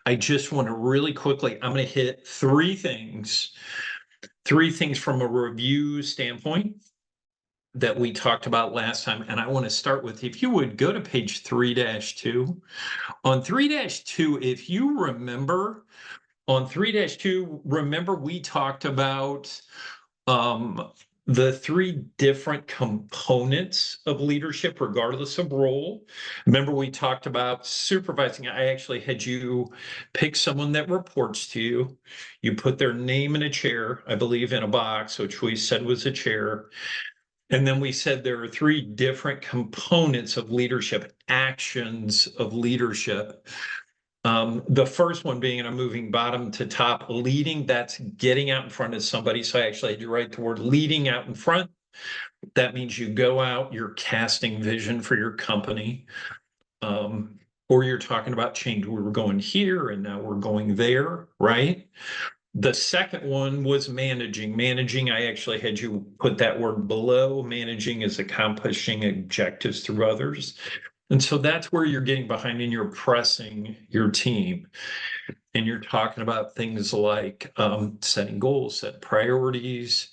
I just want to really quickly, I'm going to hit three things from a review standpoint that we talked about last time. And I want to start with, if you would go to page 3-2. On 3-2, if you remember, on 3-2, remember we talked about the three different components of leadership, regardless of role. Remember, we talked about supervising. I actually had you pick someone that reports to you. You put their name in a chair, I believe, in a box, which we said was a chair. And then we said there are three different components of leadership, actions of leadership. The first one being, and I'm moving bottom to top, leading, that's getting out in front of somebody. So I actually had to write the word leading out in front. That means you go out, you're casting vision for your company, or you're talking about change. We were going here and now we're going there, right? The second one was managing. Managing, I actually had you put that word below. Managing is accomplishing objectives through others. And so that's where you're getting behind and you're pressing your team. And you're talking about things like setting goals, set priorities,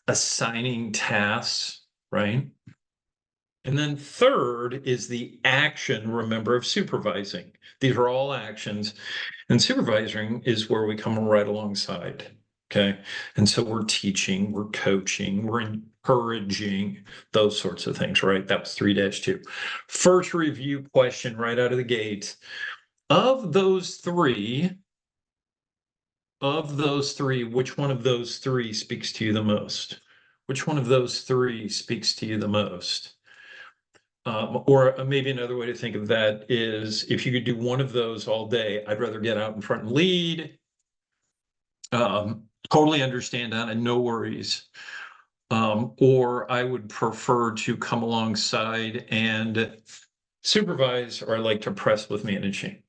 assigning tasks, right? And then third is the action, remember, of supervising. These are all actions. And supervising is where we come right alongside. Okay. And so we're teaching, we're coaching, we're encouraging, those sorts of things, right? That was 3-2. First review question right out of the gate. Of those three, which one of those three speaks to you the most? Which one of those three speaks to you the most? Or maybe another way to think of that is, if you could do one of those all day, I'd rather get out in front and lead. Totally understand that and no worries. Or I would prefer to come alongside and supervise, or I like to press with managing.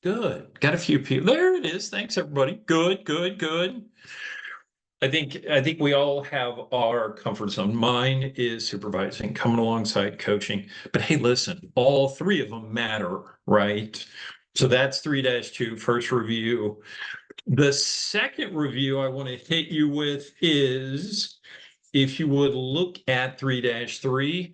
Good. Got a few people. There it is. Thanks, everybody. Good, good, good. I think we all have our comfort zone. Mine is supervising, coming alongside coaching. But hey, listen, all three of them matter, right? So that's 3-2, first review. The second review I want to hit you with is, if you would look at 3-3,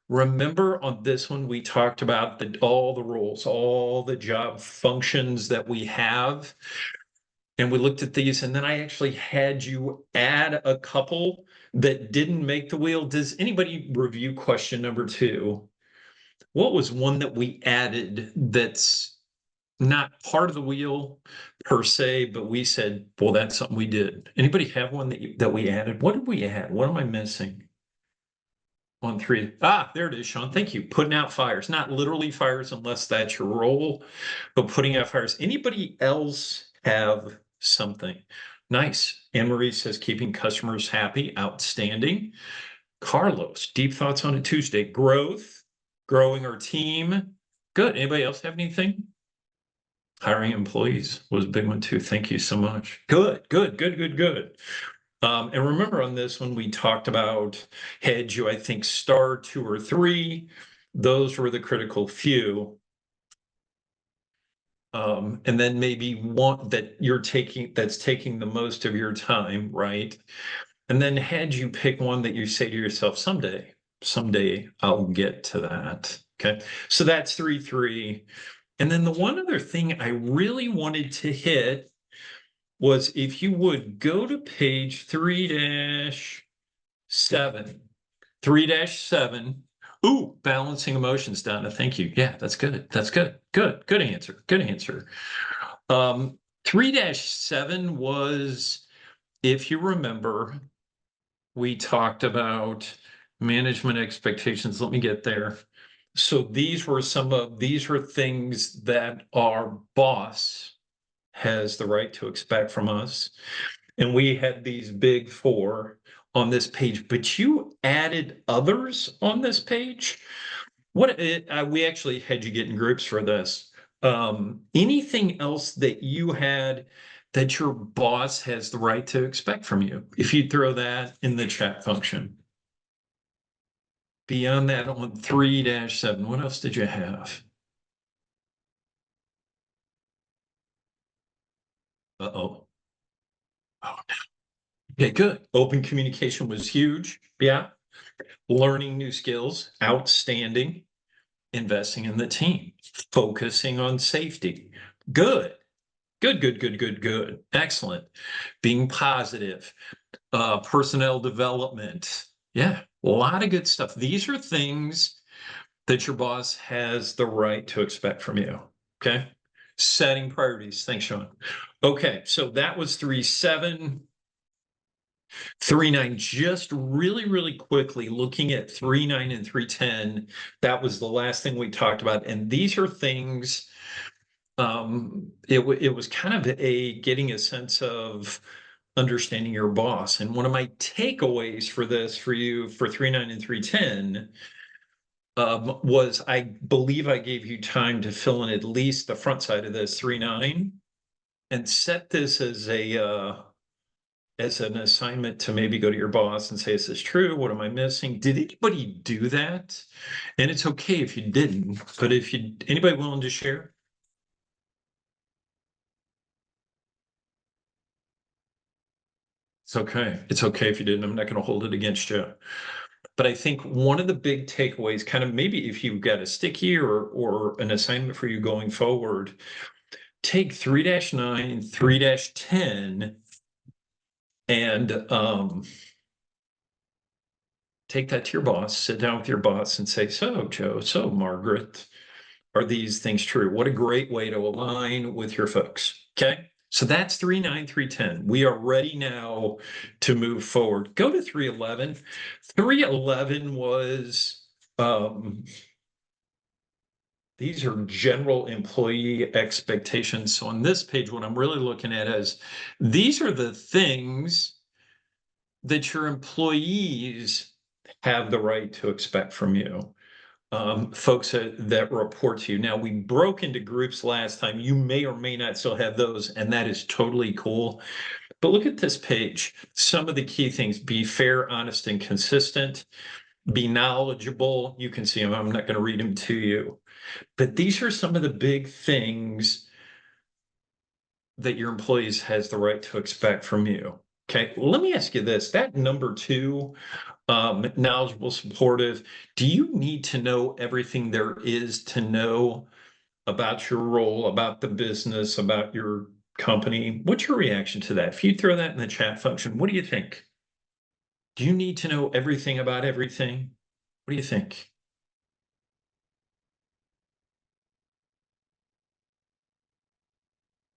remember on this one, we talked about all the roles, all the job functions that we have. And we looked at these, and then I actually had you add a couple that didn't make the wheel. Does anybody review question number 2? What was one that we added that's not part of the wheel per se, but we said, well, that's something we did. Anybody have one that we added? What did we add? What am I missing? On 3. There it is, Sean. Thank you. Putting out fires, not literally fires unless that's your role, but putting out fires. Anybody else have something? Nice. Anne Marie says keeping customers happy. Outstanding. Carlos, deep thoughts on a Tuesday. Growth, growing our team. Good. Anybody else have anything? Hiring employees was a big one too. Thank you so much. Good, good, good, good, good. And remember on this one, we talked about had you, I think, star 2 or 3. Those were the critical few. And then maybe one that that's taking the most of your time, right? And then had you pick one that you say to yourself, someday I'll get to that. Okay. So that's 3-3. And then the one other thing I really wanted to hit was, if you would go to page 3-7. 3-7. Ooh, balancing emotions, Donna. Thank you. Yeah, that's good. That's good. Good. Good answer. Good answer. 3-7 was, if you remember, we talked about management expectations. Let me get there. So these were things that our boss has the right to expect from us. And we had these big 4 on this page, but you added others on this page. We actually had you get in groups for this. Anything else that you had that your boss has the right to expect from you? If you throw that in the chat function. Beyond that, on 3-7, what else did you have? Uh-oh. Oh, no. Okay, good. Open communication was huge. Yeah. Learning new skills, outstanding. Investing in the team, focusing on safety. Good. Good, good, good, good, good. Excellent. Being positive, personnel development. Yeah, a lot of good stuff. These are things that your boss has the right to expect from you. Okay. Setting priorities. Thanks, Sean. Okay. So that was 3.7, 3.9. Just really, really quickly looking at 3.9 and 3.10. That was the last thing we talked about. And these are things, it was kind of a getting a sense of understanding your boss. And one of my takeaways for this for you for 3.9 and 3.10 was I believe I gave you time to fill in at least the front side of this 3.9 and set this as an assignment to maybe go to your boss and say, is this true? What am I missing? Did anybody do that? And it's okay if you didn't, but if you, anybody willing to share? It's okay. It's okay if you didn't. I'm not going to hold it against you. But I think one of the big takeaways, kind of maybe if you've got a sticky or an assignment for you going forward, take 3-9, 3-10, and take that to your boss, sit down with your boss and say, so Joe, so Margaret, are these things true? What a great way to align with your folks. Okay. So that's 3.9, 3.10. We are ready now to move forward. Go to 3.11. 3.11 was these are general employee expectations. So on this page, what I'm really looking at is these are the things that your employees have the right to expect from you. Folks that report to you. Now, we broke into groups last time. You may or may not still have those, and that is totally cool. But look at this page. Some of the key things: be fair, honest, and consistent. Be knowledgeable. You can see them. I'm not going to read them to you. But these are some of the big things that your employees has the right to expect from you. Okay, let me ask you this. That number 2, knowledgeable, supportive. Do you need to know everything there is to know about your role, about the business, about your company? What's your reaction to that? If you throw that in the chat function, what do you think? Do you need to know everything about everything? What do you think?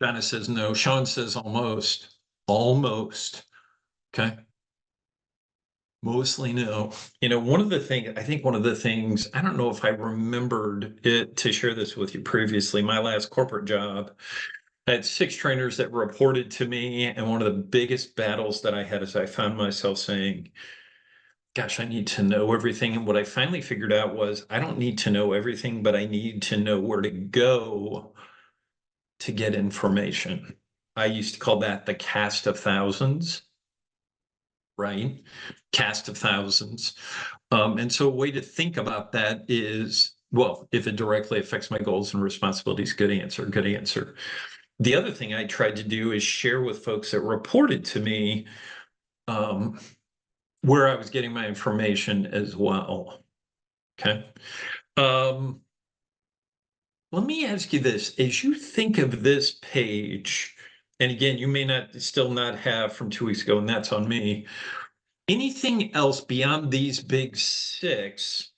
Donna says no. Sean says almost. Almost. Okay. Mostly no. You know, one of the things, I think one of the things, I don't know if I remembered it to share this with you previously, my last corporate job, I had 6 trainers that reported to me. And one of the biggest battles that I had is I found myself saying, gosh, I need to know everything. And what I finally figured out was I don't need to know everything, but I need to know where to go to get information. I used to call that the cast of thousands, right? Cast of thousands. And so a way to think about that is, well, if it directly affects my goals and responsibilities, good answer, good answer. The other thing I tried to do is share with folks that reported to me where I was getting my information as well. Okay. Let me ask you this. As you think of this page, and again, you may not still not have from 2 weeks ago, and that's on me. Anything else beyond these big 6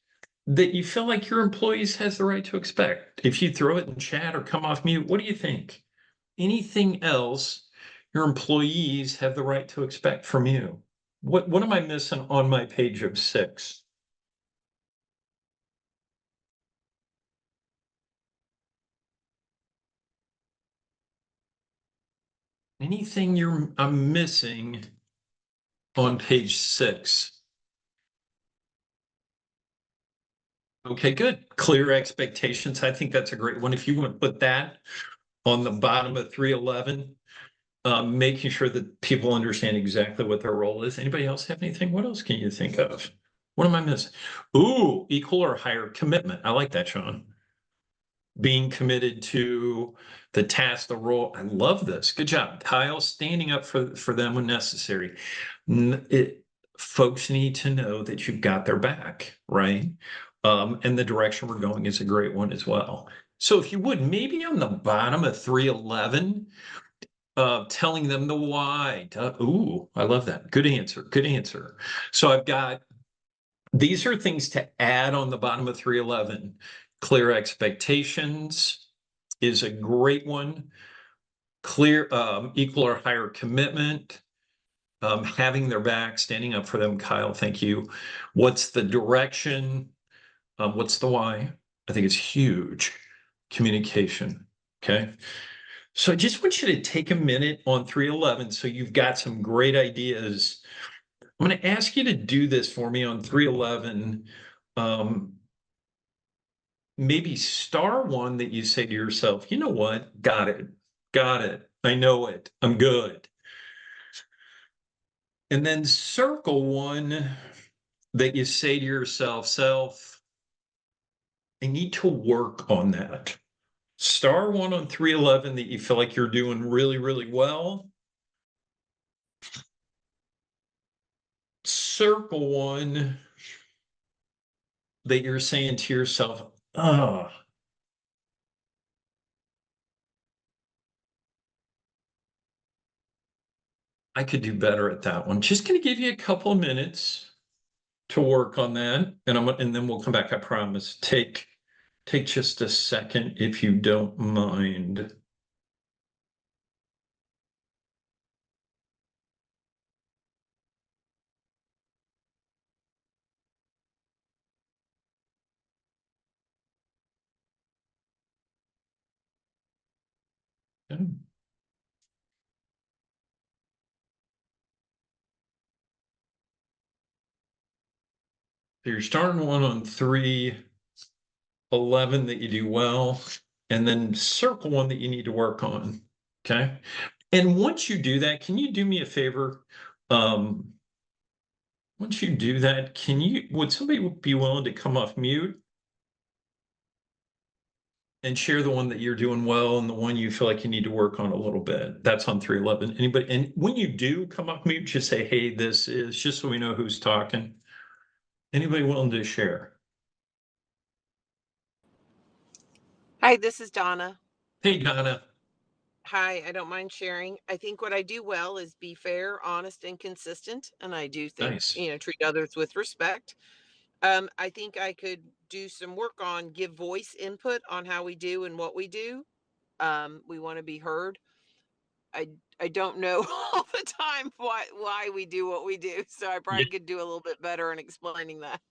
that you feel like your employees has the right to expect? If you throw it in chat or come off mute, what do you think? Anything else your employees have the right to expect from you? What am I missing on my page of 6? Anything I'm missing on page 6? Okay, good. Clear expectations. I think that's a great one. If you want to put that on the bottom of 3.11, making sure that people understand exactly what their role is. Anybody else have anything? What else can you think of? What am I missing? Ooh, equal or higher commitment. I like that, Sean. being committed to the task, the role. I love this. Good job, Kyle. Standing up for them when necessary. Folks need to know that you've got their back, right? And the direction we're going is a great one as well. So if you would, maybe on the bottom of 311, telling them the why. Ooh, I love that. Good answer. Good answer. So I've got, these are things to add on the bottom of 311. Clear expectations is a great one. Clear, equal or higher commitment, having their back, standing up for them. Kyle, thank you. What's the direction? What's the why? I think it's huge. Communication. Okay. So I just want you to take a minute on 311. So you've got some great ideas. I'm going to ask you to do this for me on 311. Maybe star one that you say to yourself, you know what? Got it. Got it. I know it. I'm good. And then circle one that you say to yourself, self, I need to work on that. Star one on 311 that you feel like you're doing really, really well. Circle one that you're saying to yourself, oh, I could do better at that one. Just going to give you a couple of minutes to work on that, and then we'll come back. I promise. Take just a second if you don't mind. Okay. So you're starting one on 311 that you do well, and then circle one that you need to work on. Okay. And once you do that, can you do me a favor? Once you do that, would somebody be willing to come off mute and share the one that you're doing well and the one you feel like you need to work on a little bit? That's on 311. Anybody? And when you do come off mute, just say, hey, this is, just so we know who's talking. Anybody willing to share? Hi, this is Donna. Hey, Donna. Hi, I don't mind sharing. I think what I do well is be fair, honest, and consistent. And I do think, Nice. treat others with respect. I think I could do some work on give voice input on how we do and what we do. We want to be heard. I I don't know all the time why we do what we do. So I Yeah. probably could do a little bit better in explaining that.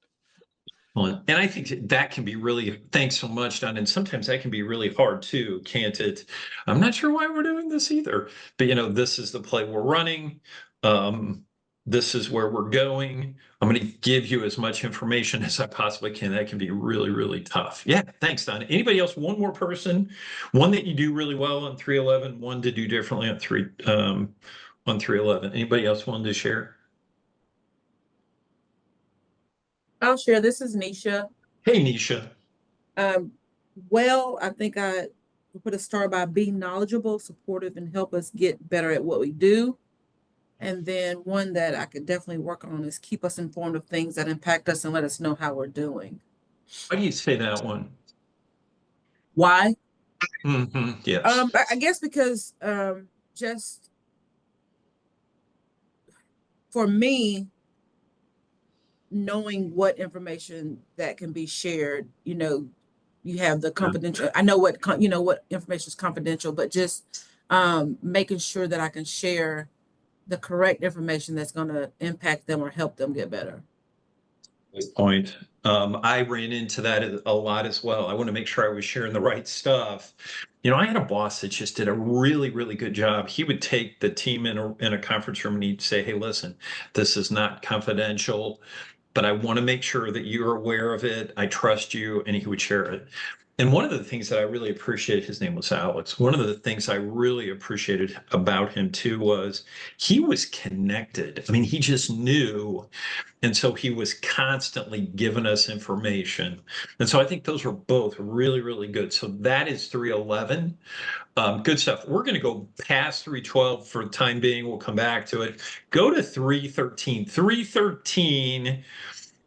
And I think that can be really, thanks so much, Don. And sometimes that can be really hard too, can't it? I'm not sure why we're doing this either, but this is the play we're running. Um, this is where we're going. I'm going to give you as much information as I possibly can. That can be really, really tough. Yeah, thanks, Don. Anybody else? One more person, one that you do really well on 311, one to do differently on 311. Anybody else wanted to share? I'll share. This is Nisha. Hey, Nisha. Well, I think I put a star by being knowledgeable, supportive, and help us get better at what we do. And then one that I could definitely work on is keep us informed of things that impact us and let us know how we're doing. Why do you say that one? Why? Yes. I guess because just for me, knowing what information that can be shared, you have the confidential. I know what information is confidential, but just making sure that I can share the correct information that's going to impact them or help them get better. Good point. I ran into that a lot as well. I want to make sure I was sharing the right stuff. I had a boss that just did a really, really good job. He would take the team in a conference room and he'd say, hey, listen, this is not confidential, but I want to make sure that you're aware of it. I trust you. And he would share it. And one of the things that I really appreciated, his name was Alex. One of the things I really appreciated about him too was he was connected. I mean, he just knew. And so he was constantly giving us information. And so I think those were both really, really good. So that is 311. Good stuff. We're going to go past 312 for the time being. We'll come back to it. Go to 313. 313.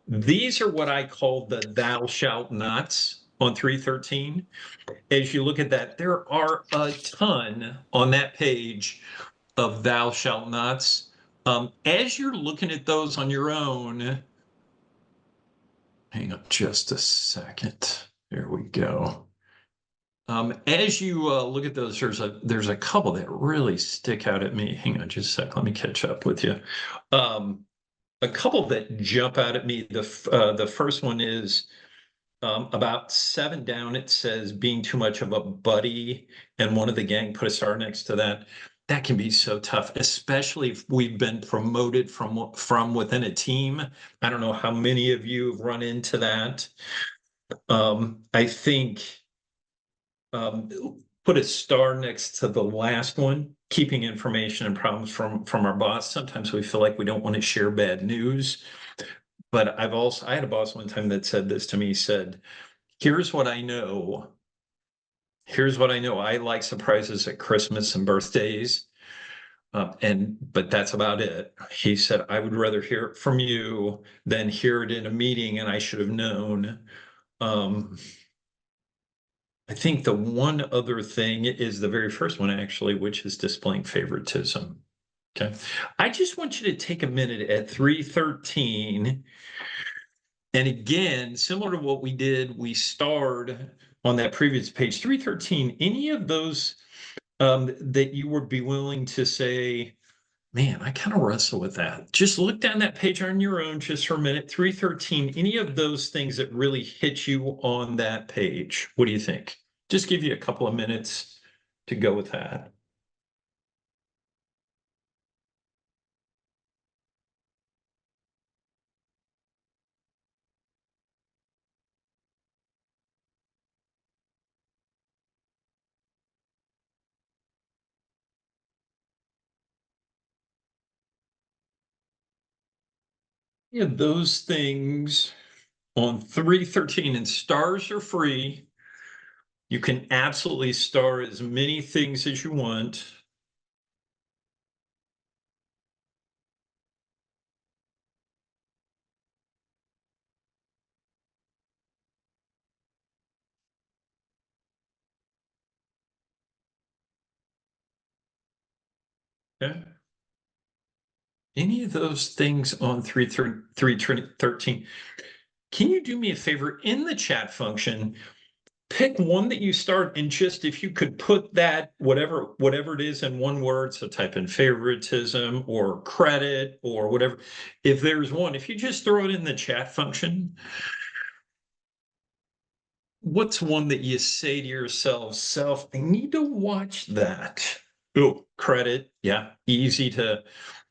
These are what I call the thou shalt nots on 313. As you look at that, there are a ton on that page of thou shalt nots. As you're looking at those on your own, hang on just a second. There we go. As you look at those, there's a couple that really stick out at me. Hang on just a sec. Let me catch up with you. A couple that jump out at me. The first one is about 7 down. It says being too much of a buddy, and one of the gang put a star next to that. That can be so tough, especially if we've been promoted from within a team. I don't know how many of you have run into that. I think put a star next to the last one, keeping information and problems from our boss. Sometimes we feel like we don't want to share bad news. But I had a boss one time that said this to me. He said, here's what I know. Here's what I know. I like surprises at Christmas and birthdays. But that's about it. He said, I would rather hear it from you than hear it in a meeting and I should have known. I think the one other thing is the very first one, actually, which is displaying favoritism. Okay. I just want you to take a minute at 313. And again, similar to what we did, we starred on that previous page, 313, any of those that you would be willing to say, man, I kind of wrestle with that. Just look down that page on your own just for a minute. 313, any of those things that really hit you on that page. What do you think? Just give you a couple of minutes to go with that. Yeah, those things on 313, and stars are free. You can absolutely star as many things as you want. Okay. Any of those things on 313, can you do me a favor in the chat function? Pick one that you start, and just if you could put that whatever it is in one word, so type in favoritism or credit or whatever. If there's one, if you just throw it in the chat function, what's one that you say to yourself, I need to watch that? Oh, credit. Yeah, easy to,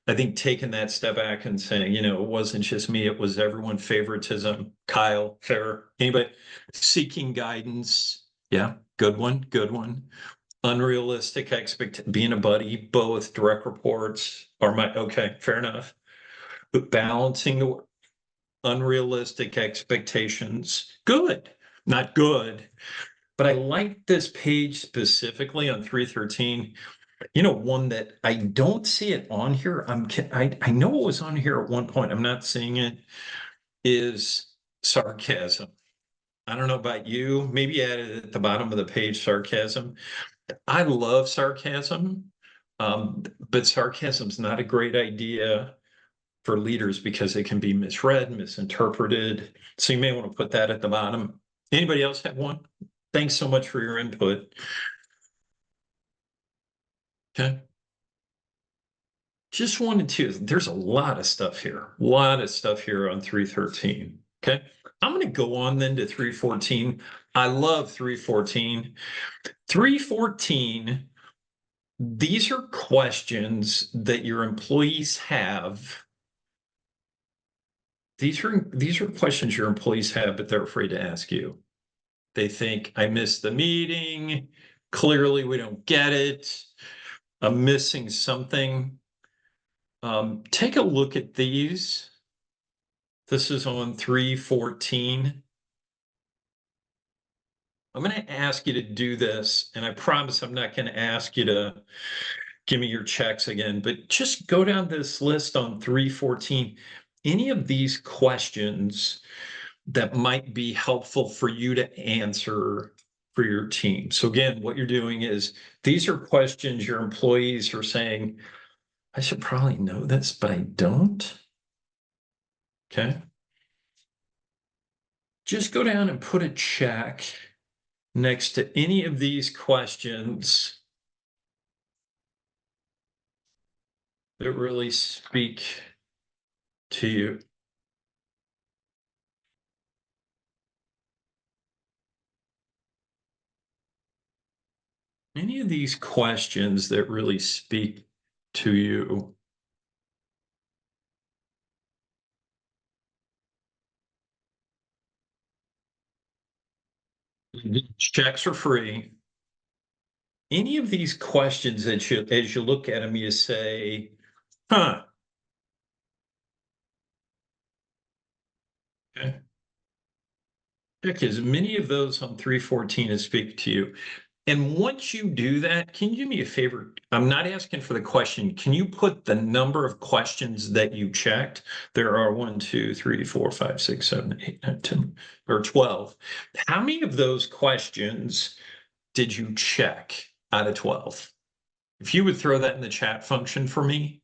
I think, taking that step back and saying, it wasn't just me, it was everyone. Favoritism. Kyle, fair. Anybody? Seeking guidance. Yeah, good one. Good one. Unrealistic being a buddy, both direct reports are okay, fair enough. But balancing the unrealistic expectations, good, not good. But I like this page specifically on 313. One that I don't see it on here. I know it was on here at one point. I'm not seeing it. Is sarcasm. I don't know about you. Maybe add it at the bottom of the page, sarcasm. I love sarcasm, but sarcasm's not a great idea for leaders because it can be misread, misinterpreted. So you may want to put that at the bottom. Anybody else have one? Thanks so much for your input. Okay. Just wanted to, there's a lot of stuff here. A lot of stuff here on 313. Okay. I'm going to go on then to 314. I love 314. 314, these are questions that your employees have. These are questions your employees have, but they're afraid to ask you. They think I missed the meeting. Clearly we don't get it. I'm missing something. Take a look at these. This is on 314. I'm going to ask you to do this, and I promise I'm not going to ask you to give me your checks again, but just go down this list on 314. Any of these questions that might be helpful for you to answer for your team. So again, what you're doing is these are questions your employees are saying, I should probably know this, but I don't. Okay. Just go down and put a check next to any of these questions that really speak to you. Any of these questions that really speak to you. Checks are free. Any of these questions that you, as you look at them, you say, huh. Okay. Check as many of those on 314 as speak to you. And once you do that, can you do me a favor? I'm not asking for the question. Can you put the number of questions that you checked? There are 1, 2, 3, 4, 5, 6, 7, 8, 9, 10, or 12. How many of those questions did you check out of 12? If you would throw that in the chat function for me,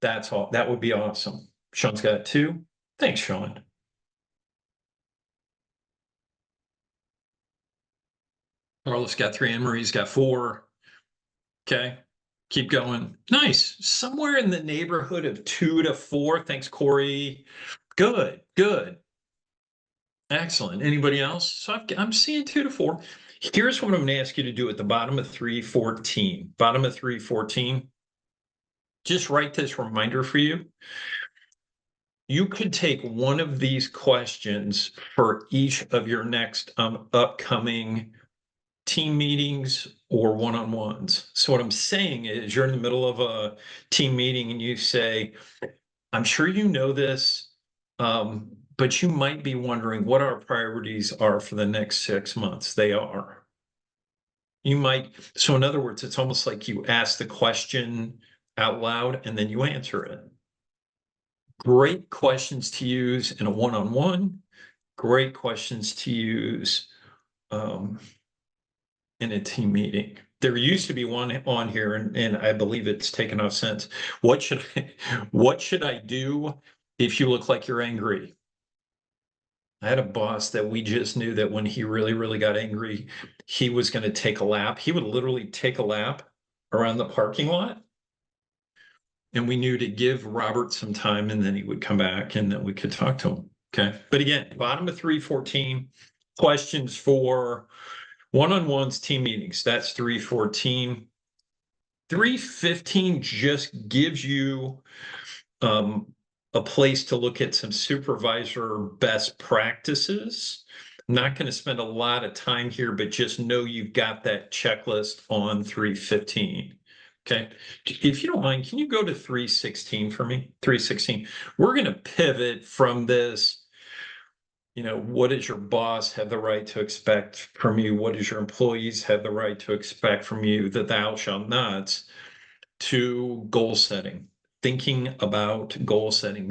that's all. That would be awesome. Sean's got 2. Thanks, Sean. Carlos got 3, Anne Marie's got 4. Okay, keep going. Nice. Somewhere in the neighborhood of 2 to 4. Thanks, Corey. Good, good. Excellent. Anybody else? So I'm seeing 2 to 4. Here's what I'm going to ask you to do at the bottom of 314. Bottom of 314. Just write this reminder for you. You could take one of these questions for each of your next upcoming team meetings or one-on-ones. So what I'm saying is you're in the middle of a team meeting and you say, I'm sure you know this, but you might be wondering what our priorities are for the next 6 months. They are. You might, so in other words, it's almost like you ask the question out loud and then you answer it. Great questions to use in a one-on-one, great questions to use in a team meeting. There used to be one on here, and I believe it's taken off since. What should I do if you look like you're angry? I had a boss that we just knew that when he really, really got angry, he was going to take a lap. He would literally take a lap around the parking lot. And we knew to give Robert some time and then he would come back and then we could talk to him. Okay. But again, bottom of 314, questions for one-on-ones, team meetings. That's 314. 315 just gives you a place to look at some supervisor best practices. I'm not going to spend a lot of time here, but just know you've got that checklist on 315. Okay. If you don't mind, can you go to 316 for me? 316. We're going to pivot from this. You know, what does your boss have the right to expect from you? What does your employees have the right to expect from you? The thou shalt nots, to goal setting, thinking about goal setting.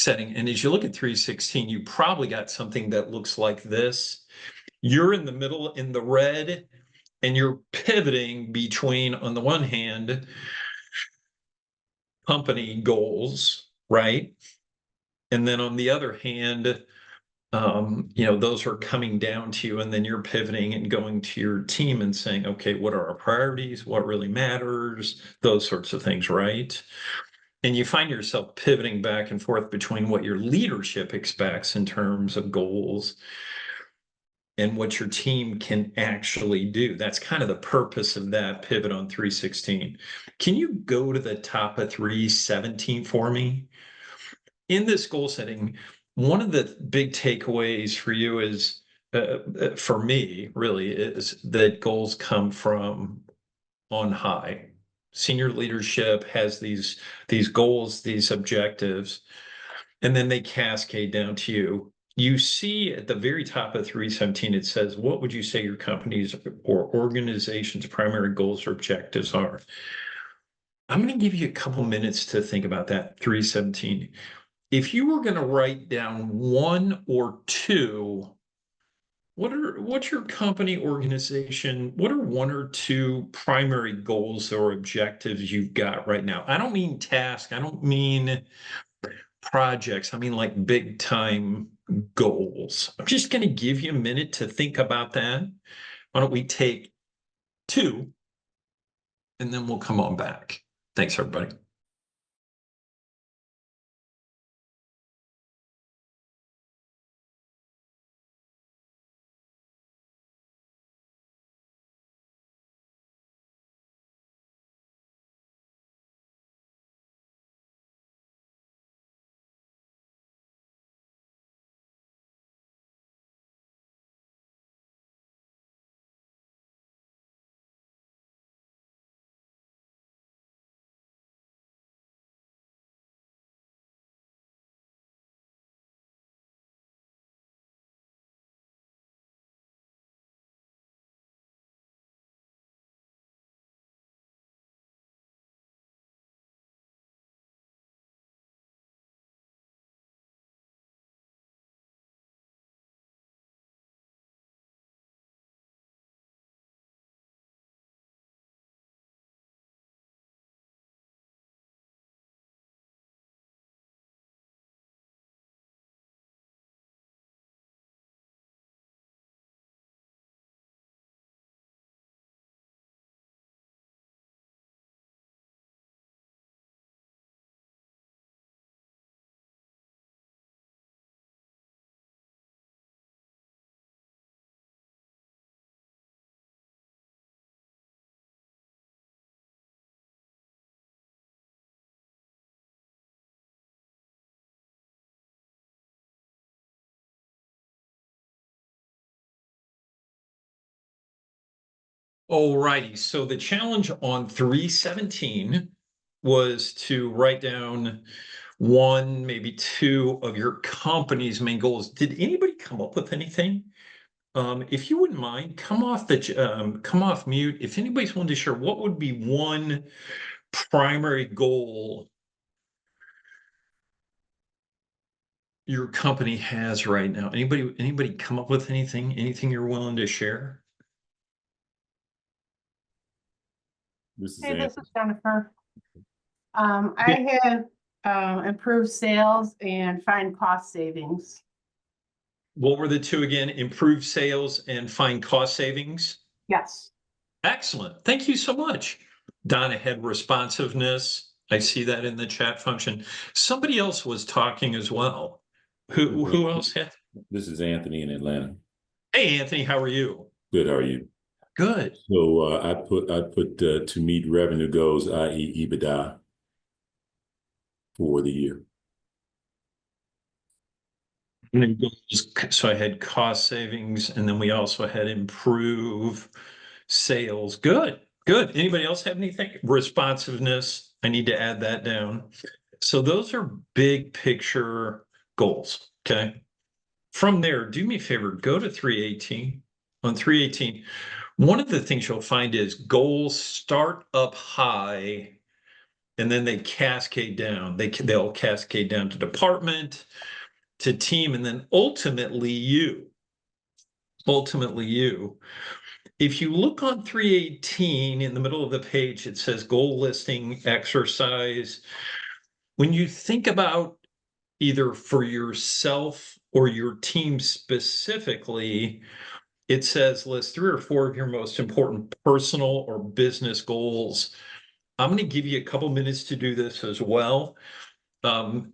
And as you look at 316, you probably got something that looks like this. You're in the middle in the red, and you're pivoting between, on the one hand, company goals, right? And then on the other hand, you know, those are coming down to you, and then you're pivoting and going to your team and saying, okay, what are our priorities? What really matters? Those sorts of things, right? And you find yourself pivoting back and forth between what your leadership expects in terms of goals and what your team can actually do. That's kind of the purpose of that pivot on 316. Can you go to the top of 317 for me? In this goal setting, one of the big takeaways for you is for me, really, is that goals come from on high. Senior leadership has these goals, these objectives, and then they cascade down to you. You see at the very top of 317, it says, what would you say your company's or organization's primary goals or objectives are? I'm going to give you a couple minutes to think about that. 317. If you were going to write down one or two, what's your company organization? What are one or two primary goals or objectives you've got right now? I don't mean task. I don't mean projects. I mean like big time goals. I'm just going to give you a minute to think about that. Why don't we take two and then we'll come on back. Thanks, everybody. Alrighty, so the challenge on 317 was to write down one, maybe two of your company's main goals. Did anybody come up with anything? If you wouldn't mind, come off mute. If anybody's willing to share, what would be one primary goal your company has right now? Anybody come up with anything? Anything you're willing to share? Hey, this is Jennifer. I had improved sales and find cost savings. What were the two again? Improve sales and find cost savings? Yes. Excellent. Thank you so much. Donna had responsiveness. I see that in the chat function. Somebody else was talking as well. Who else had? This is Anthony in Atlanta. Hey, Anthony, how are you? Good, how are you? Good. So I put to meet revenue goals, i.e. EBITDA, for the year. So I had cost savings, and then we also had improve sales. Good, good. Anybody else have anything? Responsiveness. I need to add that down. So those are big picture goals. Okay. From there, do me a favor, go to 318. On 318, one of the things you'll find is goals start up high and then they cascade down. They'll cascade down to department, to team, and then ultimately you. If you look on 318 in the middle of the page, it says goal listing exercise. When you think about either for yourself or your team specifically, it says list 3 or 4 of your most important personal or business goals. I'm going to give you a couple minutes to do this as well.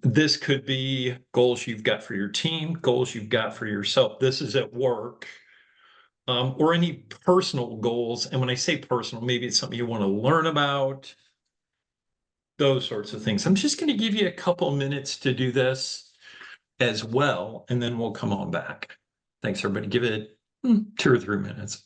This could be goals you've got for your team, goals you've got for yourself. This is at work, or any personal goals. And when I say personal, maybe it's something you want to learn about, those sorts of things. I'm just going to give you a couple minutes to do this as well, and then we'll come on back. Thanks, everybody. Give it 2 or 3 minutes.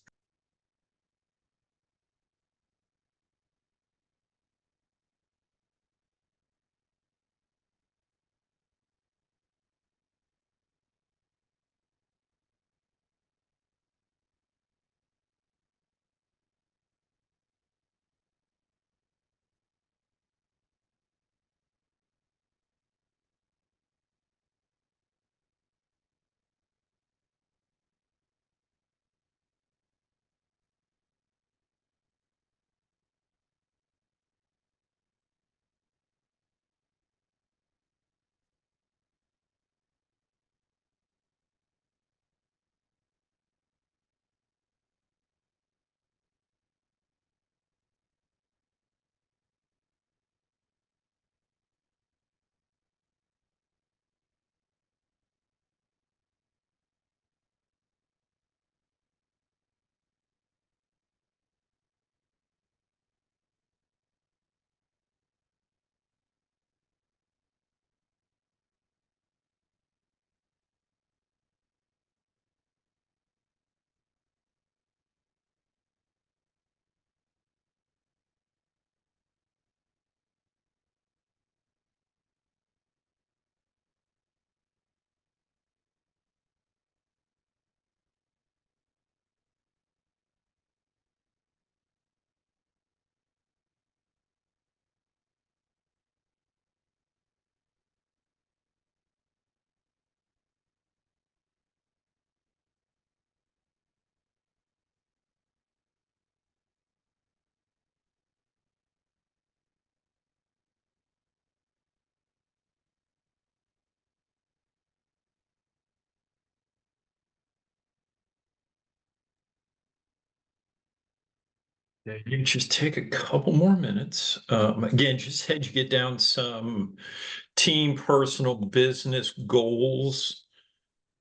Yeah, you just take a couple more minutes. Again, just had you get down some team, personal, business goals.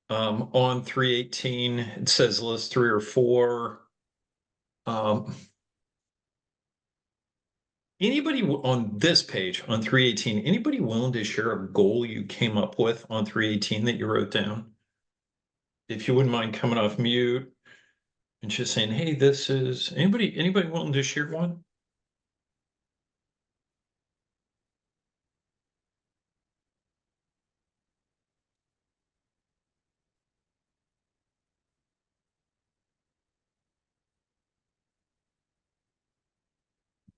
On 318, it says list 3 or 4. Anybody on this page on 318, anybody willing to share a goal you came up with on 318 that you wrote down? If you wouldn't mind coming off mute and just saying, hey, this is anybody willing to share one?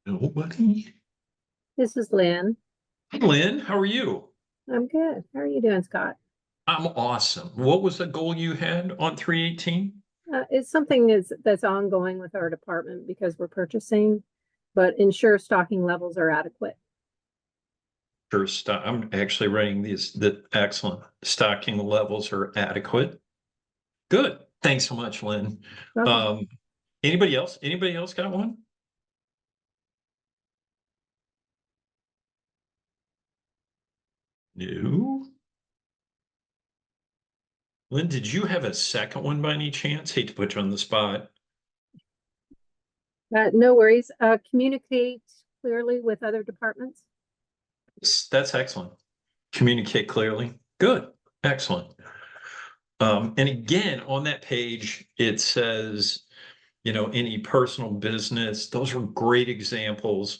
Nobody? This is Lynn. Hey, Lynn, how are you? I'm good. How are you doing, Scott? I'm awesome. What was the goal you had on 318? It's something that's ongoing with our department because we're purchasing, but ensure stocking levels are adequate. Sure, I'm actually writing these, that excellent. Stocking levels are adequate. Good. Thanks so much, Lynn. Welcome. Anybody else? Anybody else got one? No. Lynn, did you have a second one by any chance? Hate to put you on the spot. No worries. Communicate clearly with other departments. That's excellent. Communicate clearly. Good. Excellent. And again, on that page, it says, any personal business. Those are great examples.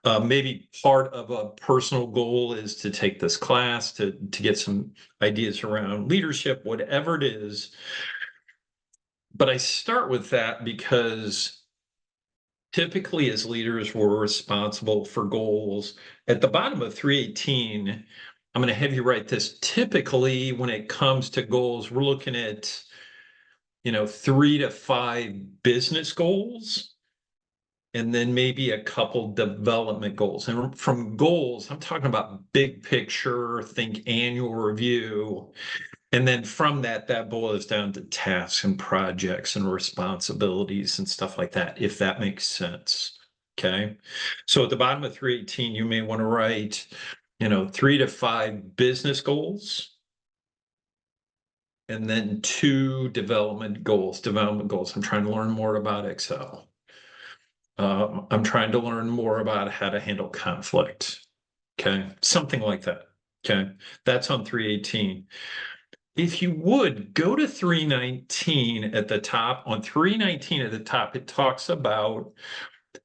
Maybe part of a personal goal is to take this class to get some ideas around leadership, whatever it is. But I start with that because typically as leaders, we're responsible for goals. At the bottom of 318, I'm going to have you write this. Typically, when it comes to goals, we're looking at 3 to 5 business goals, and then maybe a couple development goals. And from goals, I'm talking about big picture, think annual review. And then from that boils down to tasks and projects and responsibilities and stuff like that, if that makes sense. Okay. So at the bottom of 318, you may want to write, 3 to 5 business goals, and then 2 development goals. I'm trying to learn more about Excel. I'm trying to learn more about how to handle conflict. Okay. Something like that. Okay. That's on 318. if you would go to 319 at the top. On 319 at the top, it talks about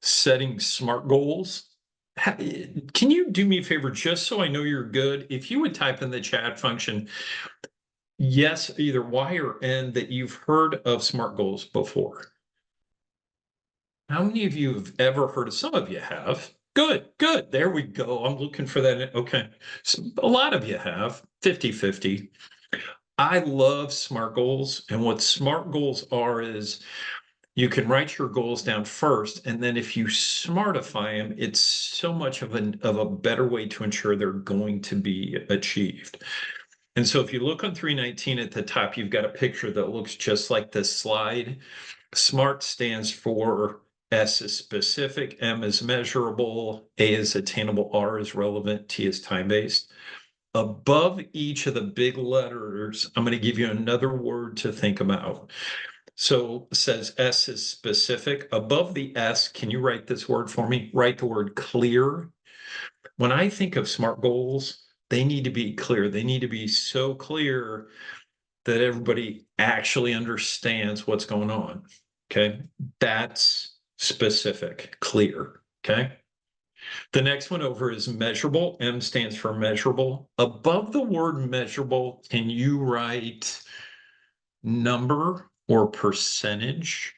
setting SMART goals. Can you do me a favor, just so I know you're good? If you would type in the chat function, yes, either Y or N, that you've heard of SMART goals before. How many of you have ever heard of? Some of you have. Good, good. There we go. I'm looking for that. Okay. So a lot of you have 50-50. I love SMART goals. And what SMART goals are is you can write your goals down first, and then if you smartify them, it's so much of a better way to ensure they're going to be achieved. And so if you look on 319 at the top, you've got a picture that looks just like this slide. SMART stands for S is specific, M is measurable, A is attainable, R is relevant, T is time-based. Above each of the big letters, I'm going to give you another word to think about. So it says S is specific. Above the S, can you write this word for me? Write the word clear. When I think of SMART goals, they need to be clear. They need to be so clear that everybody actually understands what's going on. Okay. That's specific, clear. Okay. The next one over is measurable. M stands for measurable. Above the word measurable, can you write number or percentage?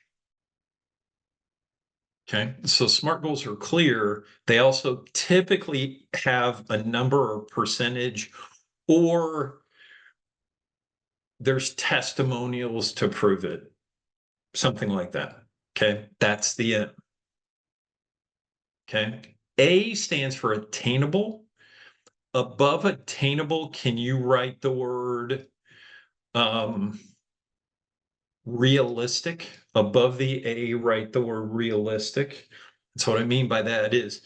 Okay, so SMART goals are clear. They also typically have a number or percentage, or there's testimonials to prove it, something like that. Okay, that's the M. Okay, A stands for attainable. Above attainable, can you write the word realistic? Above the A, write the word realistic. So what I mean by that is,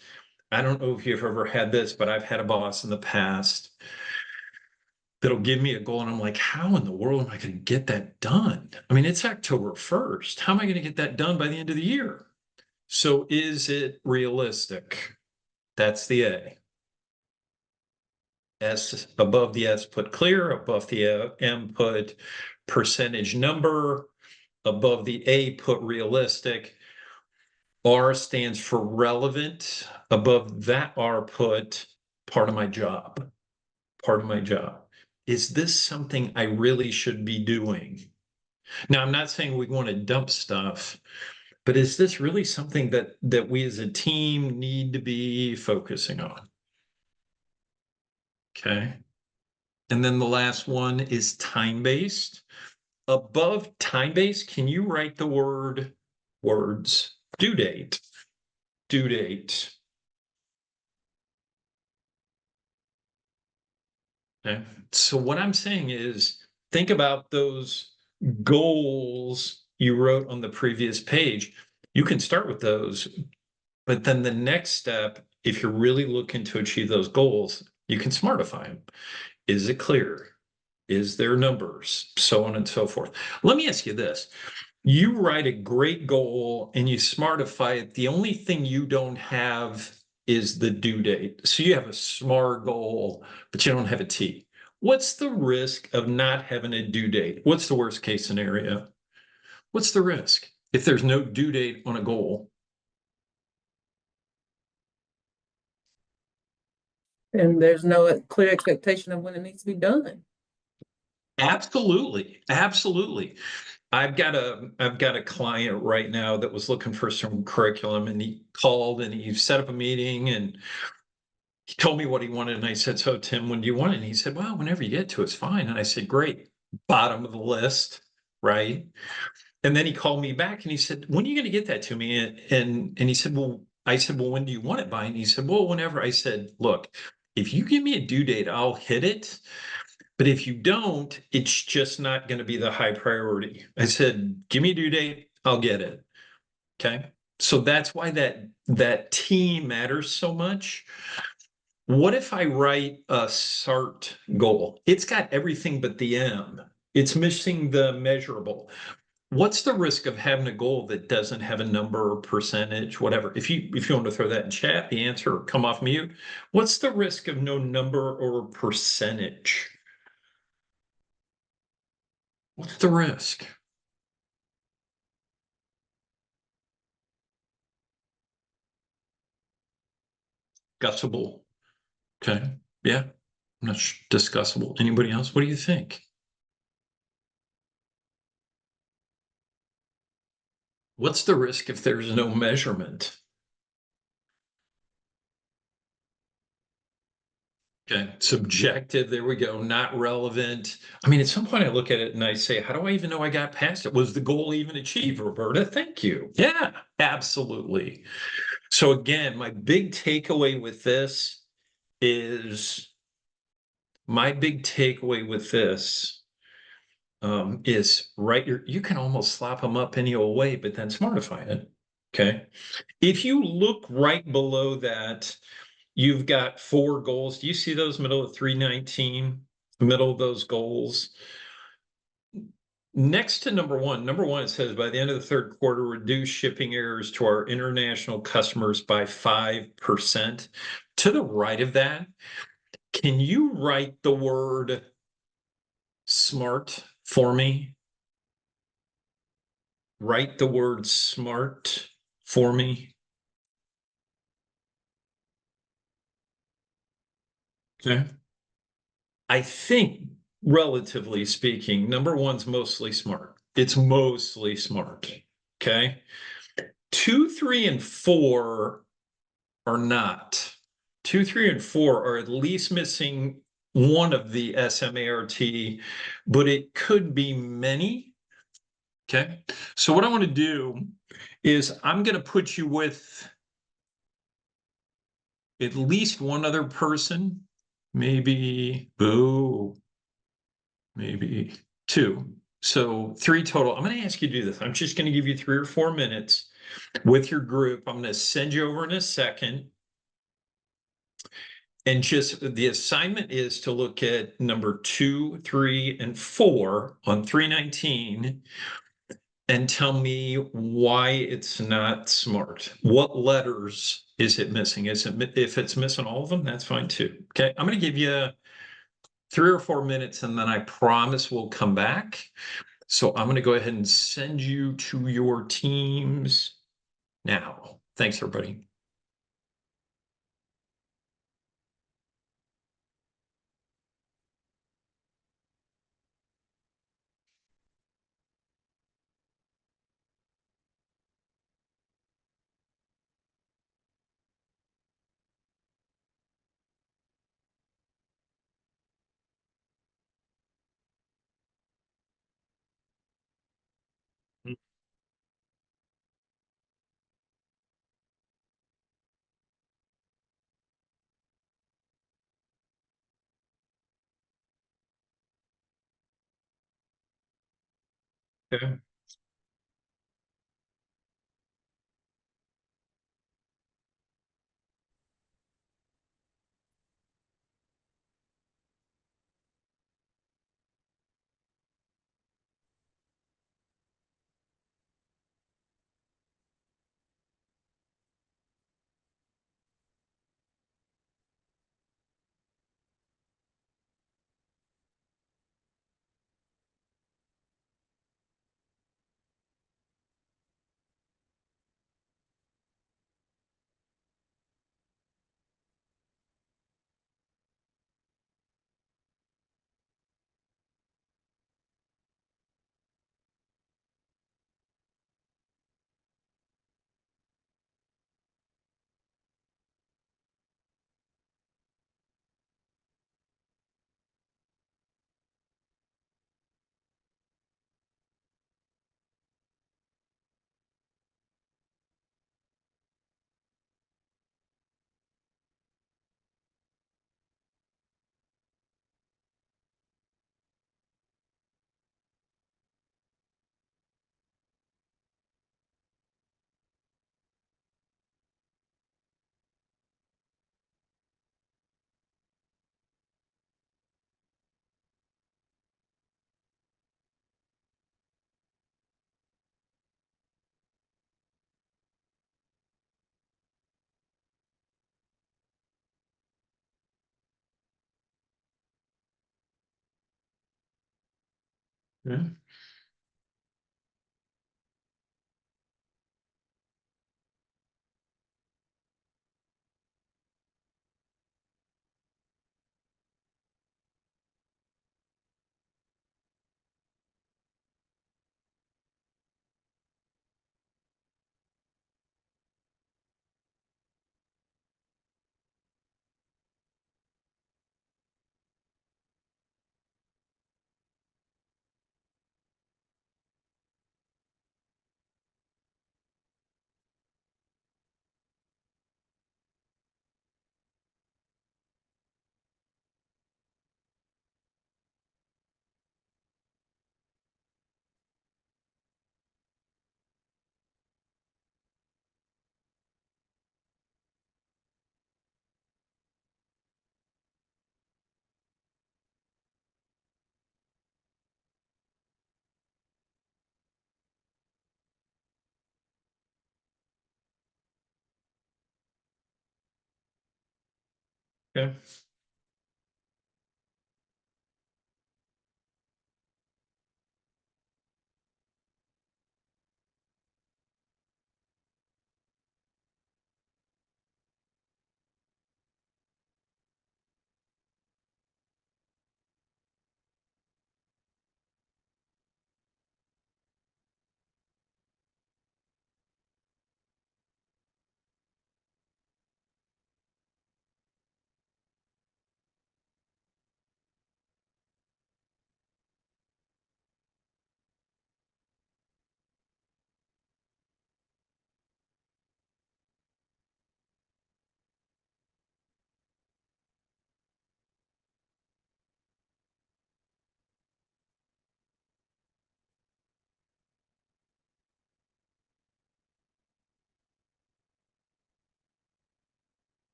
I don't know if you've ever had this, but I've had a boss in the past that'll give me a goal and I'm like, how in the world am I going to get that done? I mean, it's October 1st. How am I going to get that done by the end of the year? So is it realistic? That's the A. S, above the S, put clear. Above the M, put percentage number. Above the A, put realistic. R stands for relevant. Above that R, put part of my job. Part of my job. Is this something I really should be doing? Now, I'm not saying we want to dump stuff, but is this really something that we as a team need to be focusing on? Okay. And then the last one is time-based. Above time-based, can you write the words due date? Due date. Okay. So what I'm saying is, think about those goals you wrote on the previous page. You can start with those, but then the next step, if you're really looking to achieve those goals, you can smartify them. Is it clear? Is there numbers? So on and so forth. Let me ask you this. You write a great goal and you smartify it. The only thing you don't have is the due date. So you have a SMART goal, but you don't have a T. What's the risk of not having a due date? What's the worst case scenario? What's the risk if there's no due date on a goal? And there's no clear expectation of when it needs to be done. Absolutely. Absolutely. I've got a client right now that was looking for some curriculum, and he called and he set up a meeting and he told me what he wanted. And I said, so Tim, when do you want it? And he said, well, whenever you get to it's fine. And I said, great. Bottom of the list. Right. And then he called me back and he said, when are you going to get that to me? And he said, well, I said, well, when do you want it by? And he said, well, whenever. I said, look, if you give me a due date, I'll hit it. But if you don't, it's just not going to be the high priority. I said, give me a due date, I'll get it. Okay. So that's why that T matters so much. What if I write a SART goal? It's got everything but the M. It's missing the measurable. What's the risk of having a goal that doesn't have a number or percentage, whatever? If you want to throw that in chat, the answer, or come off mute. What's the risk of no number or percentage? What's the risk? Discussable. Okay. Yeah. Not discussable. Anybody else? What do you think? What's the risk if there's no measurement? Okay, subjective, there we go, not relevant. I mean, at some point I look at it and I say, how do I even know I got past it? Was the goal even achieved, Roberta? Thank you. Yeah, absolutely. So again, my big takeaway with this is is right, you can almost slap them up any old way, but then smartify it. Okay. If you look right below that, you've got 4 goals. Do you see those middle of 319, middle of those goals? Next to number one, it says by the end of the 3rd quarter, reduce shipping errors to our international customers by 5%. To the right of that, can you write the word smart for me? Write the word smart for me. Okay. I think, relatively speaking, number one's mostly smart. It's mostly smart. Okay. 2, 3, and 4 are not. 2, 3, and 4 are at least missing one of the SMART, but it could be many. Okay. So what I want to do is I'm going to put you with at least one other person, maybe, maybe 2. So 3 total. I'm going to ask you to do this. I'm just going to give you 3 or 4 minutes with your group. I'm going to send you over in a second. And just the assignment is to look at number 2, 3, and 4 on 319 and tell me why it's not smart. What letters is it missing? If it's missing all of them, that's fine too. Okay, I'm going to give you 3 or 4 minutes and then I promise we'll come back. So I'm going to go ahead and send you to your teams now. Thanks, everybody. Okay. Yeah. Okay.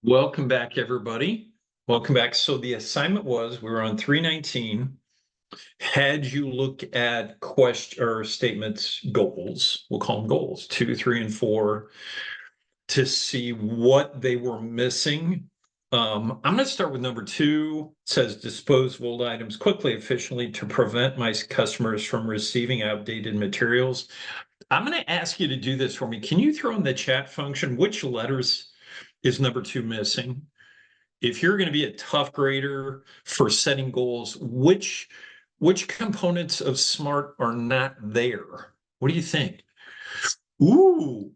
Welcome back, everybody. Welcome back. So the assignment was, we were on 319. Had you look at question or statements, goals, we'll call them goals, 2, 3, and 4, to see what they were missing. I'm going to start with number 2. It says dispose of old items quickly, efficiently to prevent my customers from receiving outdated materials. I'm going to ask you to do this for me. Can you throw in the chat function which letters is number 2 missing? If you're going to be a tough grader for setting goals, which components of SMART are not there? What do you think? Ooh,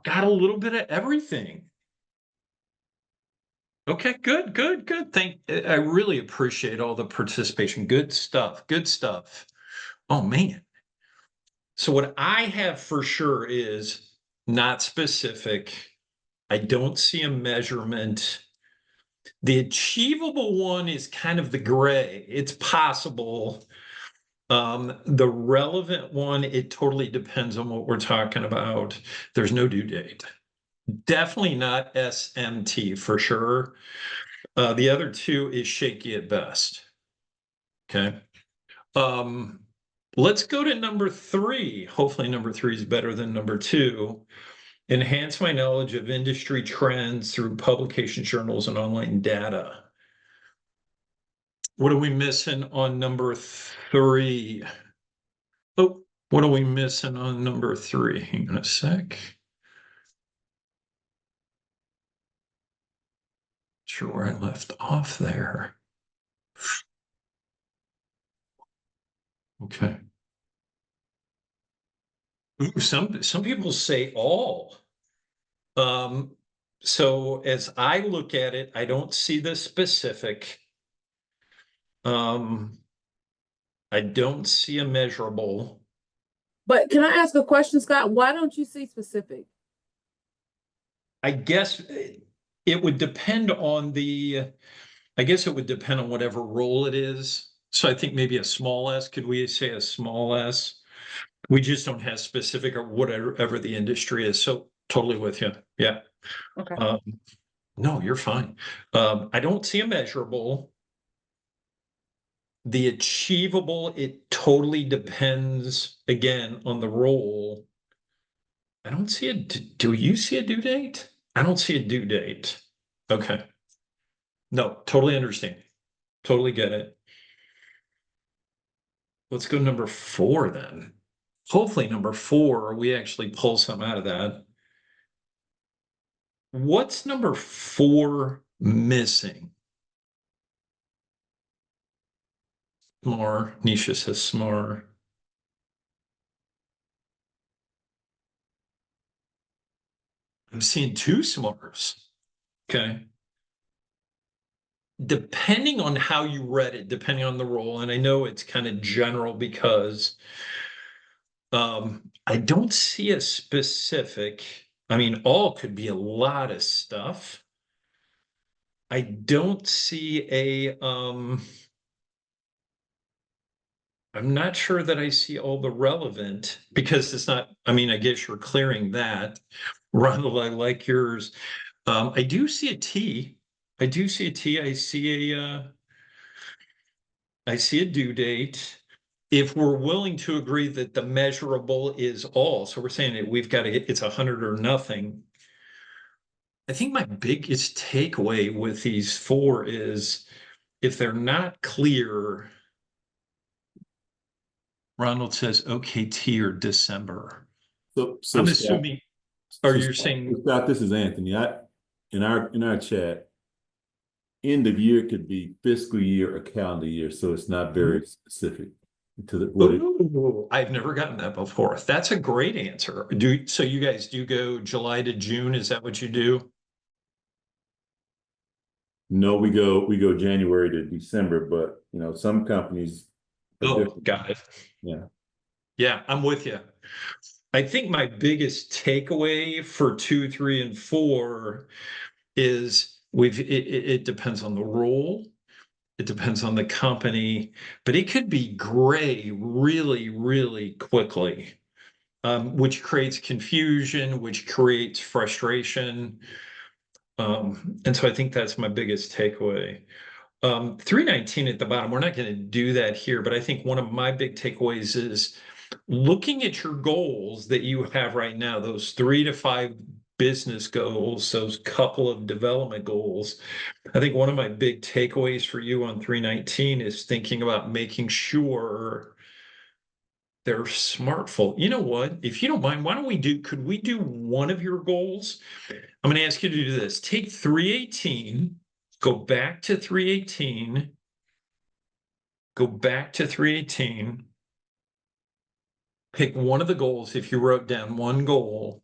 got a little bit of everything. Okay, good. I really appreciate all the participation. Good stuff. Oh man. So what I have for sure is not specific. I don't see a measurement. The achievable one is kind of the gray. It's possible. The relevant one, it totally depends on what we're talking about. There's no due date. Definitely not SMT for sure. The other 2 is shaky at best. Okay. Let's go to number 3. Hopefully number 3 is better than number 2. Enhance my knowledge of industry trends through publication journals and online data. What are we missing on number 3? Oh, what are we missing on number 3? Hang on a sec. Sure where I left off there. Okay. Ooh, some people say all. So as I look at it, I don't see the specific. I don't see a measurable. But can I ask a question, Scott? Why don't you see specific? I guess it would depend on the I guess it would depend on whatever role it is. So I think maybe a small s, could we say a small s? We just don't have specific or whatever the industry is. So totally with you. Yeah. Okay. No, you're fine. I don't see a measurable. The achievable, it totally depends again on the role. I don't see a, do you see a due date? I don't see a due date. Okay. No, totally understand. Totally get it. Let's go number 4 then. Hopefully number 4, we actually pull something out of that. What's number 4 missing? More. Nisha says smart. I'm seeing 2 smarts. Okay. Depending on how you read it, depending on the role, and I know it's kind of general because I don't see a specific, I mean, all could be a lot of stuff. I don't see a I'm not sure that I see all the relevant because it's not, I mean, I guess you're clearing that. Ronald, I like yours. I do see a T. I do see a T. I see a due date. If we're willing to agree that the measurable is all, so we're saying that we've got to get, it's 100 or nothing. I think my biggest takeaway with these 4 is if they're not clear, Ronald says OKT or December. So I'm Scott, assuming, or you're saying, Scott, this is Anthony. In our chat, end of year could be fiscal year or calendar year, so it's not very specific to what it. ooh, I've never gotten that before. That's a great answer. So you guys do go July to June? Is that what you do? No, we go January to December, but some companies are Oh, different. got it. Yeah. Yeah, I'm with you. I think my biggest takeaway for 2, 3, and 4 is it depends on the role, it depends on the company, but it could be gray really, really quickly, which creates confusion, which creates frustration. And so I think that's my biggest takeaway. 319 at the bottom, we're not going to do that here, but I think one of my big takeaways is looking at your goals that you have right now, those 3 to 5 business goals, those couple of development goals. I think one of my big takeaways for you on 319 is thinking about making sure they're smartful. You know what? If you don't mind, could we do one of your goals? I'm going to ask you to do this. Take 318, go back to 318, go back to 318, pick one of the goals if you wrote down one goal,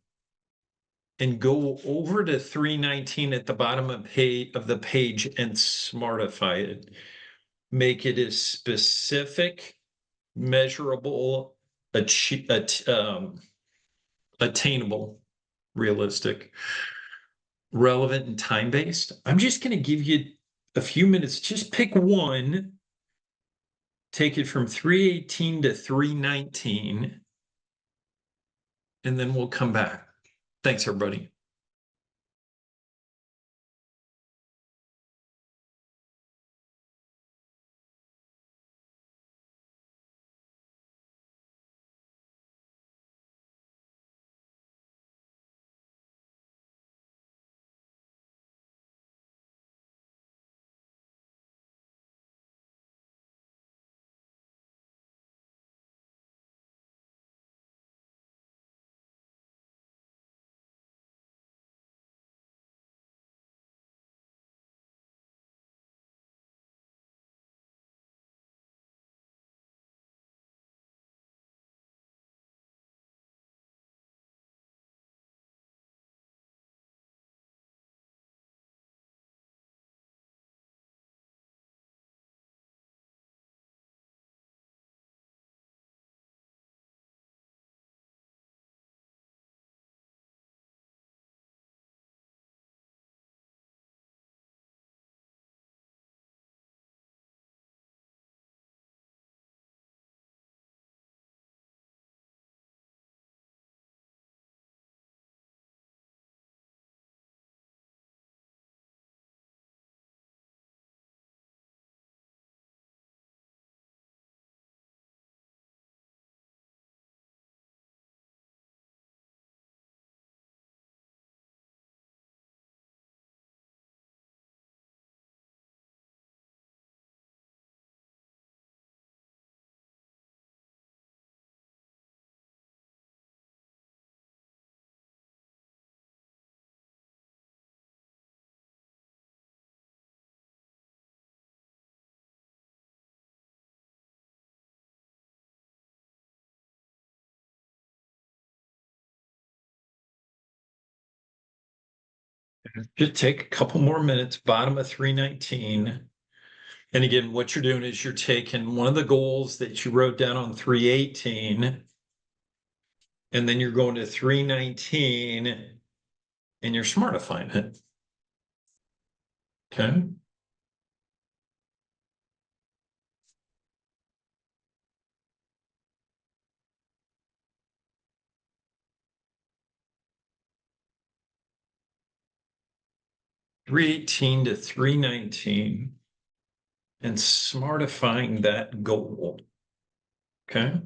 and go over to 319 at the bottom of the page and smartify it. Make it as specific, measurable, attainable, realistic, relevant, and time-based. I'm just going to give you a few minutes. Just pick one, take it from 318 to 319, and then we'll come back. Thanks, everybody. Just take a couple more minutes, bottom of 319. And again, what you're doing is you're taking one of the goals that you wrote down on 318, and then you're going to 319 and you're smartifying it. Okay. (318) to 319 and smartifying that goal. Okay.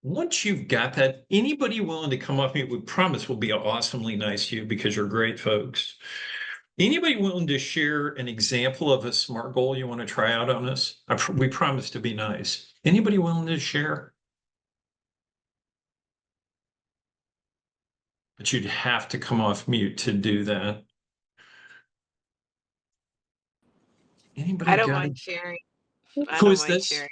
Once you've got that, anybody willing to come off mute, we promise will be awesomely nice to you because you're great folks. Anybody willing to share an example of a SMART goal you want to try out on us? We promise to be nice. Anybody willing to share? But you'd have to come off mute to do that. Anybody I don't got mind it? sharing. I Who don't is mind this? sharing.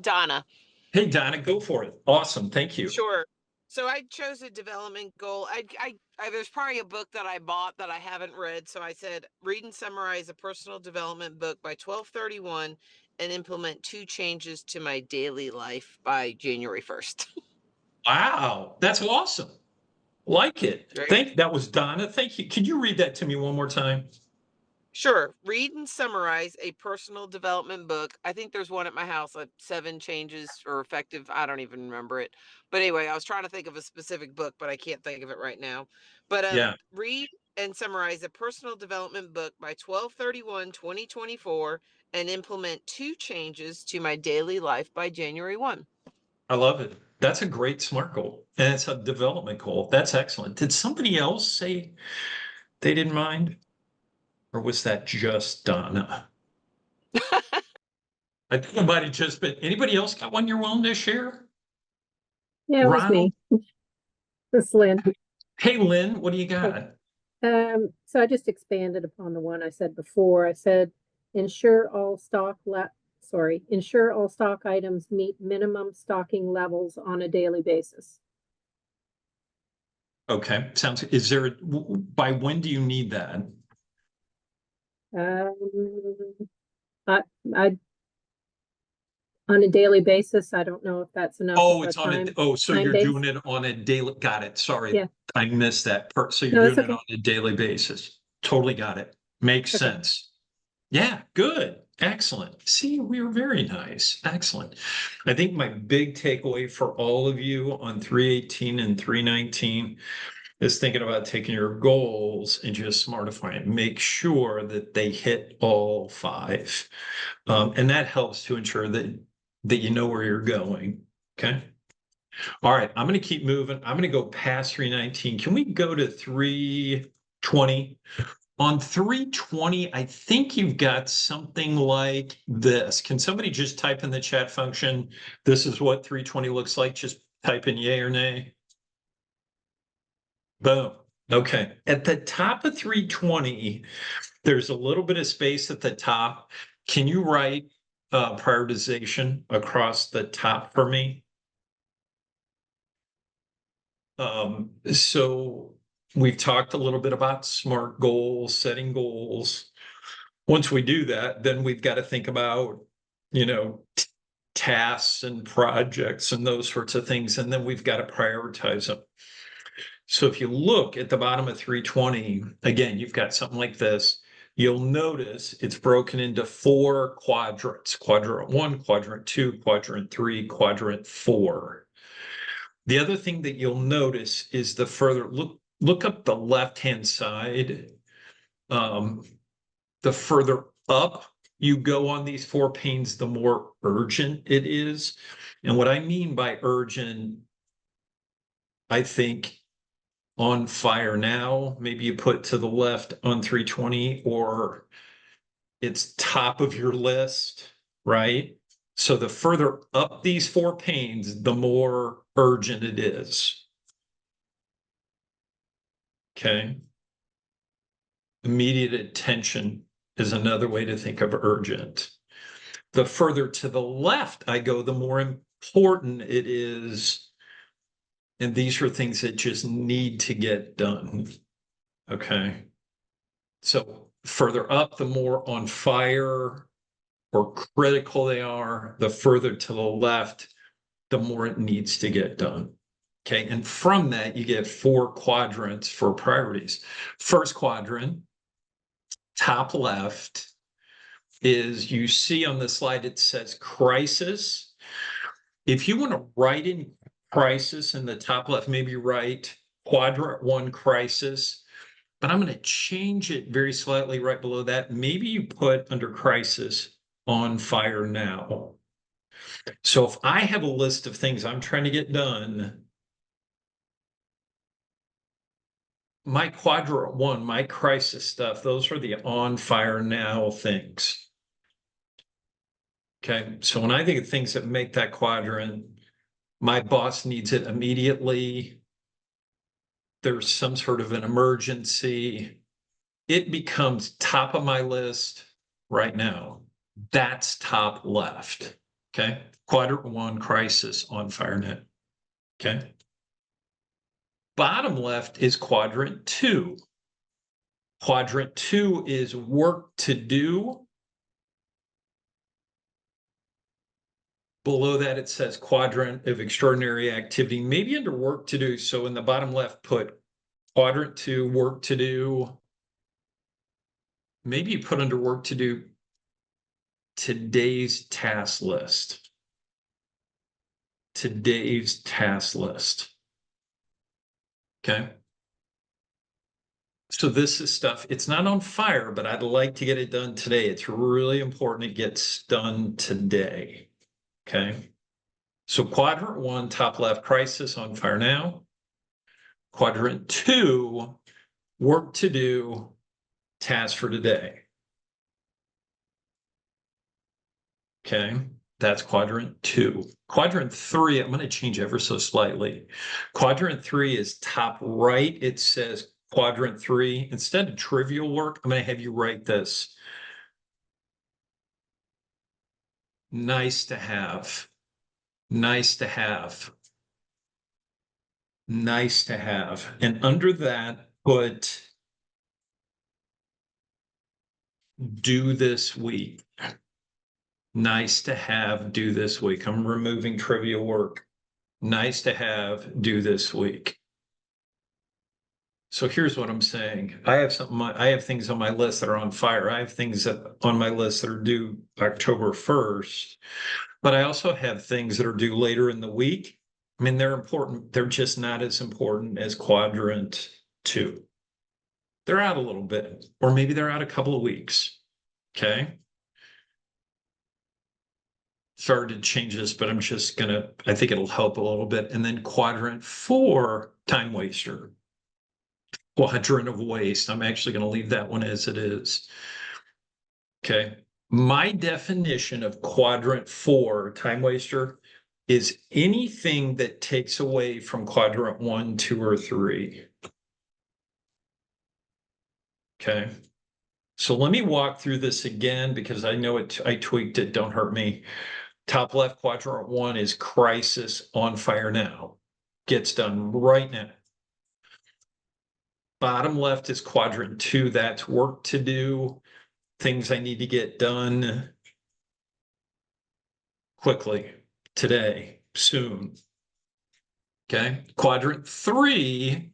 Donna. Hey, Donna, go for it. Awesome. Thank you. Sure. So I chose a development goal. There's probably a book that I bought that I haven't read. So I said, read and summarize a personal development book by 12/31 and implement 2 changes to my daily life by January 1st. Wow, that's awesome. Like it. Right? That was Donna. Thank you. Could you read that to me one more time? Sure. Read and summarize a personal development book. I think there's one at my house, like 7 changes or effective. I don't even remember it. But anyway, I was trying to think of a specific book, but I can't think of it right now. But Yeah, read and summarize a personal development book by 12/31/2024 and implement 2 changes to my daily life by January 1. I love it. That's a great SMART goal. And it's a development goal. That's excellent. Did somebody else say they didn't mind? Or was that just Donna? I think it might have just been. Anybody else got one you're willing to share? Yeah, it was Ronald? me. It's Lynn. Hey, Lynn, what do you got? So I just expanded upon the one I said before. I said, ensure all stock items meet minimum stocking levels on a daily basis. Okay, is there, by when do you need that? I on a daily basis, I don't know if that's enough. Oh, of it's a on time, so time you're base. doing it on a daily, got it. Sorry, Yeah. I missed that part. So you're No, it's doing it okay. on a daily basis. Totally got it. Makes Okay. sense. Yeah, good. Excellent. See, we were very nice. Excellent. I think my big takeaway for all of you on 318 and 319 is thinking about taking your goals and just smartifying. Make sure that they hit all 5. And that helps to ensure that you know where you're going. Okay. All right. I'm going to keep moving. I'm going to go past 319. Can we go to 320? On 320, I think you've got something like this. Can somebody just type in the chat function? This is what 320 looks like. Just type in yay or nay. Boom. Okay. At the top of 320, there's a little bit of space at the top. Can you write prioritization across the top for me? So we've talked a little bit about SMART goals, setting goals. Once we do that, then we've got to think about, tasks and projects and those sorts of things. And then we've got to prioritize them. So if you look at the bottom of 320, again, you've got something like this. You'll notice it's broken into 4 quadrants: quadrant 1, quadrant 2, quadrant 3, quadrant 4. The other thing that you'll notice is the further look up the left-hand side. The further up you go on these 4 panes, the more urgent it is. And what I mean by urgent, I think on fire now, maybe you put to the left on 320, or it's top of your list, right? So the further up these 4 panes, the more urgent it is. Okay. Immediate attention is another way to think of urgent. The further to the left I go, the more important it is. And these are things that just need to get done. Okay. So further up, the more on fire or critical they are, the further to the left, the more it needs to get done. Okay. And from that, you get 4 quadrants for priorities. First quadrant, top left, is you see on the slide, it says crisis. If you want to write in crisis in the top left, maybe write quadrant 1 crisis, but I'm going to change it very slightly right below that. Maybe you put under crisis on fire now. So if I have a list of things I'm trying to get done, my quadrant 1, my crisis stuff, those are the on fire now things. Okay, so when I think of things that make that quadrant, my boss needs it immediately. There's some sort of an emergency. It becomes top of my list right now. That's top left. Okay, quadrant 1, crisis on FireNet. Okay. Bottom left is quadrant 2. Quadrant 2 is work to do. Below that, it says quadrant of extraordinary activity, maybe under work to do. So in the bottom left, put quadrant 2, work to do. Maybe you put under work to do today's task list. Today's task list. Okay. So this is stuff, it's not on fire, but I'd like to get it done today. It's really important it gets done today. Okay. So quadrant 1, top left, crisis on fire now. Quadrant 2, work to do, task for today. Okay. That's quadrant 2. Quadrant 3, I'm going to change ever so slightly. Quadrant 3 is top right. It says quadrant 3. Instead of trivial work, I'm going to have you write this. Nice to have. Nice to have. Nice to have. And under that, put do this week. Nice to have, do this week. I'm removing trivial work. Nice to have, do this week. So here's what I'm saying. I have things on my list that are on fire. I have things on my list that are due October 1st, but I also have things that are due later in the week. I mean, they're important. They're just not as important as quadrant 2. They're out a little bit, or maybe they're out a couple of weeks. Okay. Sorry to change this, but I'm just gonna, I think it'll help a little bit. And then quadrant 4, time waster. Quadrant of waste. I'm actually going to leave that one as it is. Okay. My definition of quadrant 4, time waster, is anything that takes away from quadrant 1, 2, or 3. Okay. So let me walk through this again because I know I tweaked it. Don't hurt me. Top left, quadrant 1 is crisis on fire now. Gets done right now. Bottom left is quadrant 2. That's work to do. Things I need to get done quickly, today, soon. Okay. Quadrant 3,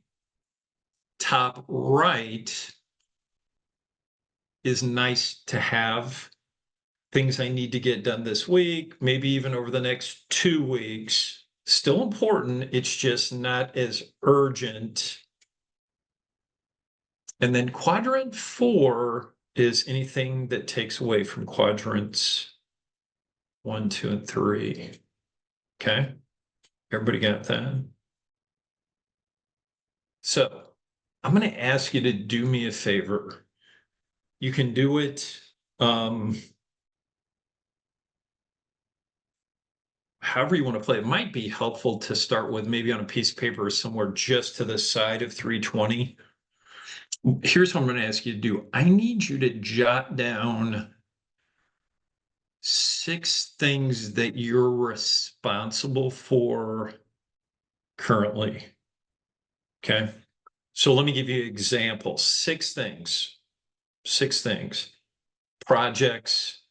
top right, is nice to have. Things I need to get done this week, maybe even over the next 2 weeks. Still important. It's just not as urgent. And then quadrant 4 is anything that takes away from quadrants 1, 2, and 3. Okay. Everybody got that? So I'm going to ask you to do me a favor. You can do it however you want to play. It might be helpful to start with maybe on a piece of paper or somewhere just to the side of 320. Here's what I'm going to ask you to do. I need you to jot down 6 things that you're responsible for currently. Okay. So let me give you examples. 6 things. 6 things. Projects,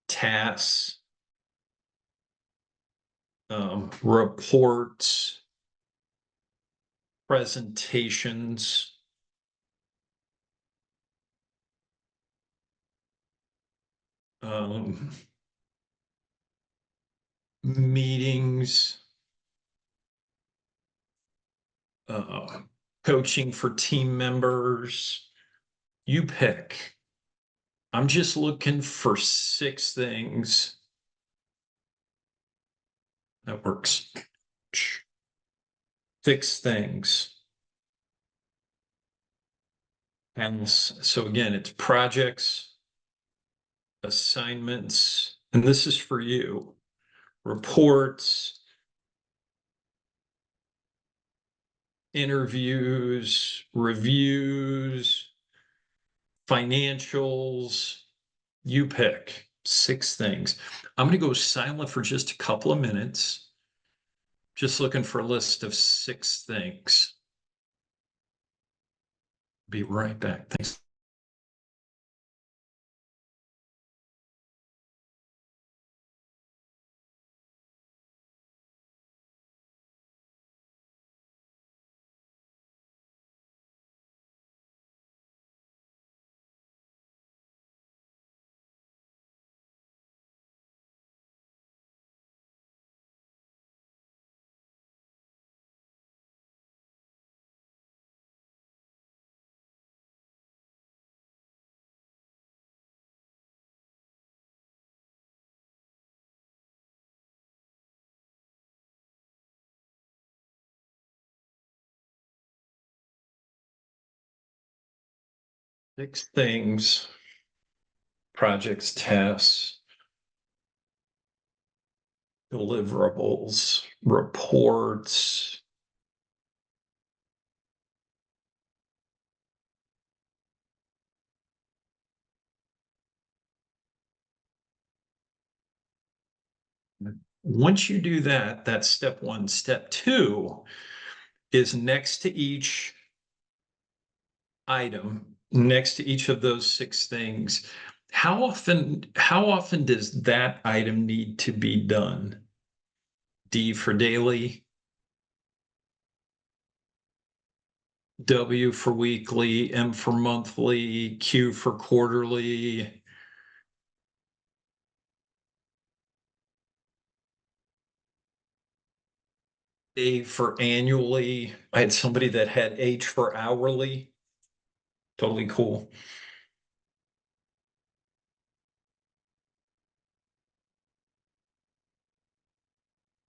tasks, reports, presentations, meetings, coaching for team members. You pick. I'm just looking for 6 things. That works. 6 things. And so again, it's projects, assignments, and this is for you, reports, interviews, reviews, financials. You pick 6 things. I'm going to go silent for just a couple of minutes. Just looking for a list of 6 things. Be right back. Thanks. Six things, projects, tasks, deliverables, reports. Once you do that, that's step 1. Step 2 is next to each item, next to each of those 6 things. How often does that item need to be done? D for daily, W for weekly, M for monthly, Q for quarterly. A for annually. I had somebody that had H for hourly. Totally cool.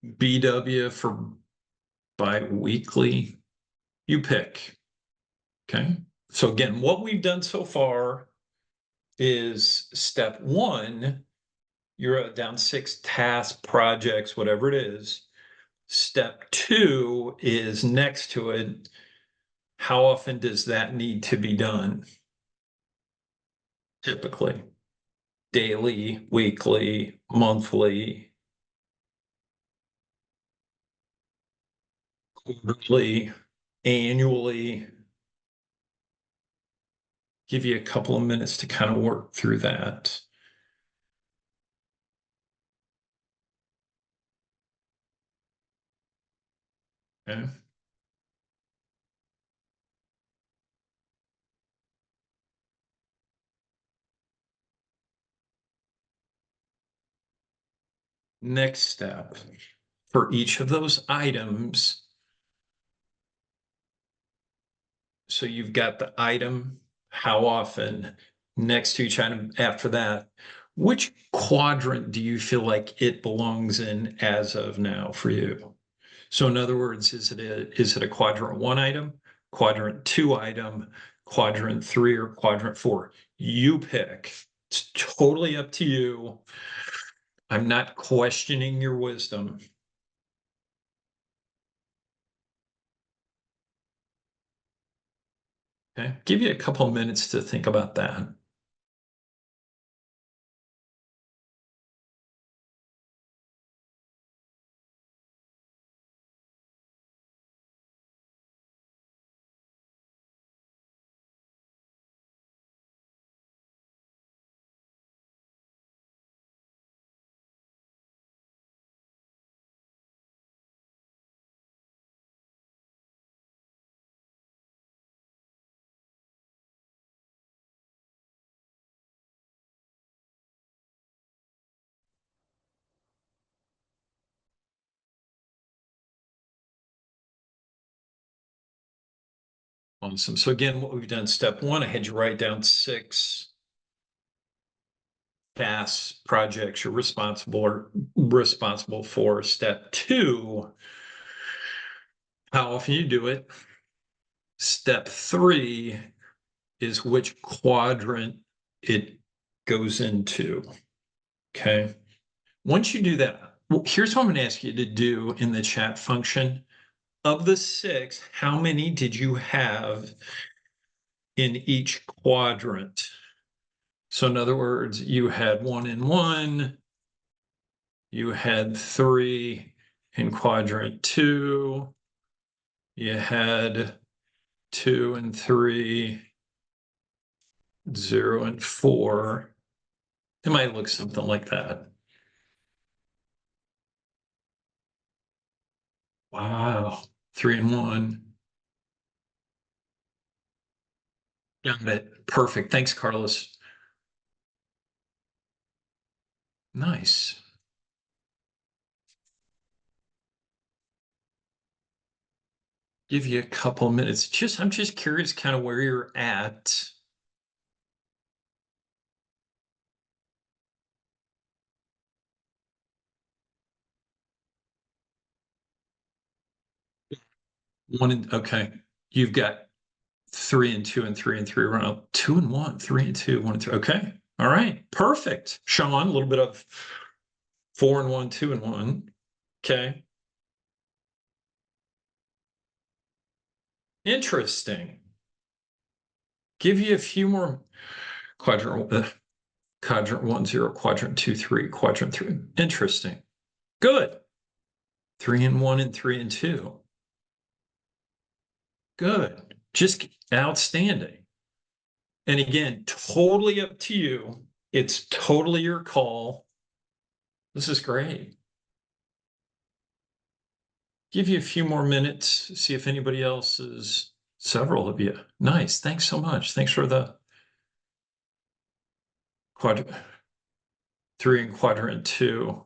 BW for bi-weekly. You pick. Okay. So again, what we've done so far is step 1, you're down 6 tasks, projects, whatever it is. Step 2 is next to it. How often does that need to be done? Typically, daily, weekly, monthly, quarterly, annually. Give you a couple of minutes to kind of work through that. Okay. Next step, for each of those items, so you've got the item, how often, next to each item after that, which quadrant do you feel like it belongs in as of now for you? So in other words, is it a quadrant 1 item, quadrant 2 item, quadrant 3, or quadrant 4? You pick. It's totally up to you. I'm not questioning your wisdom. Okay, give you a couple of minutes to think about that. Awesome. So again, what we've done, step one, I had you write down 6 tasks, projects you're responsible for. Step 2, how often you do it. Step 3 is which quadrant it goes into. Okay. Once you do that, well, here's what I'm going to ask you to do in the chat function. Of the 6, how many did you have in each quadrant? So in other words, you had 1 and 1, you had 3 in quadrant 2, you had 2 and 3, 0 and 4. It might look something like that. Wow, 3 and 1. Got it. Perfect. Thanks, Carlos. Nice. Give you a couple minutes. I'm just curious kind of where you're at. Okay. You've got 3 and 2 and 3 and 3 around 2 and 1, 3 and 2, 1 and 3. Okay. All right. Perfect. Sean, a little bit of 4 and 1, 2 and 1. Okay. Interesting. Give you a few more quadrant 1, 0, quadrant 2, 3, quadrant 3. Interesting. Good. 3 and 1 and 3 and 2. Good. Just outstanding. And again, totally up to you. It's totally your call. This is great. Give you a few more minutes, see if anybody else is, several of you. Nice. Thanks so much. Thanks for the quadrant 3 and quadrant 2.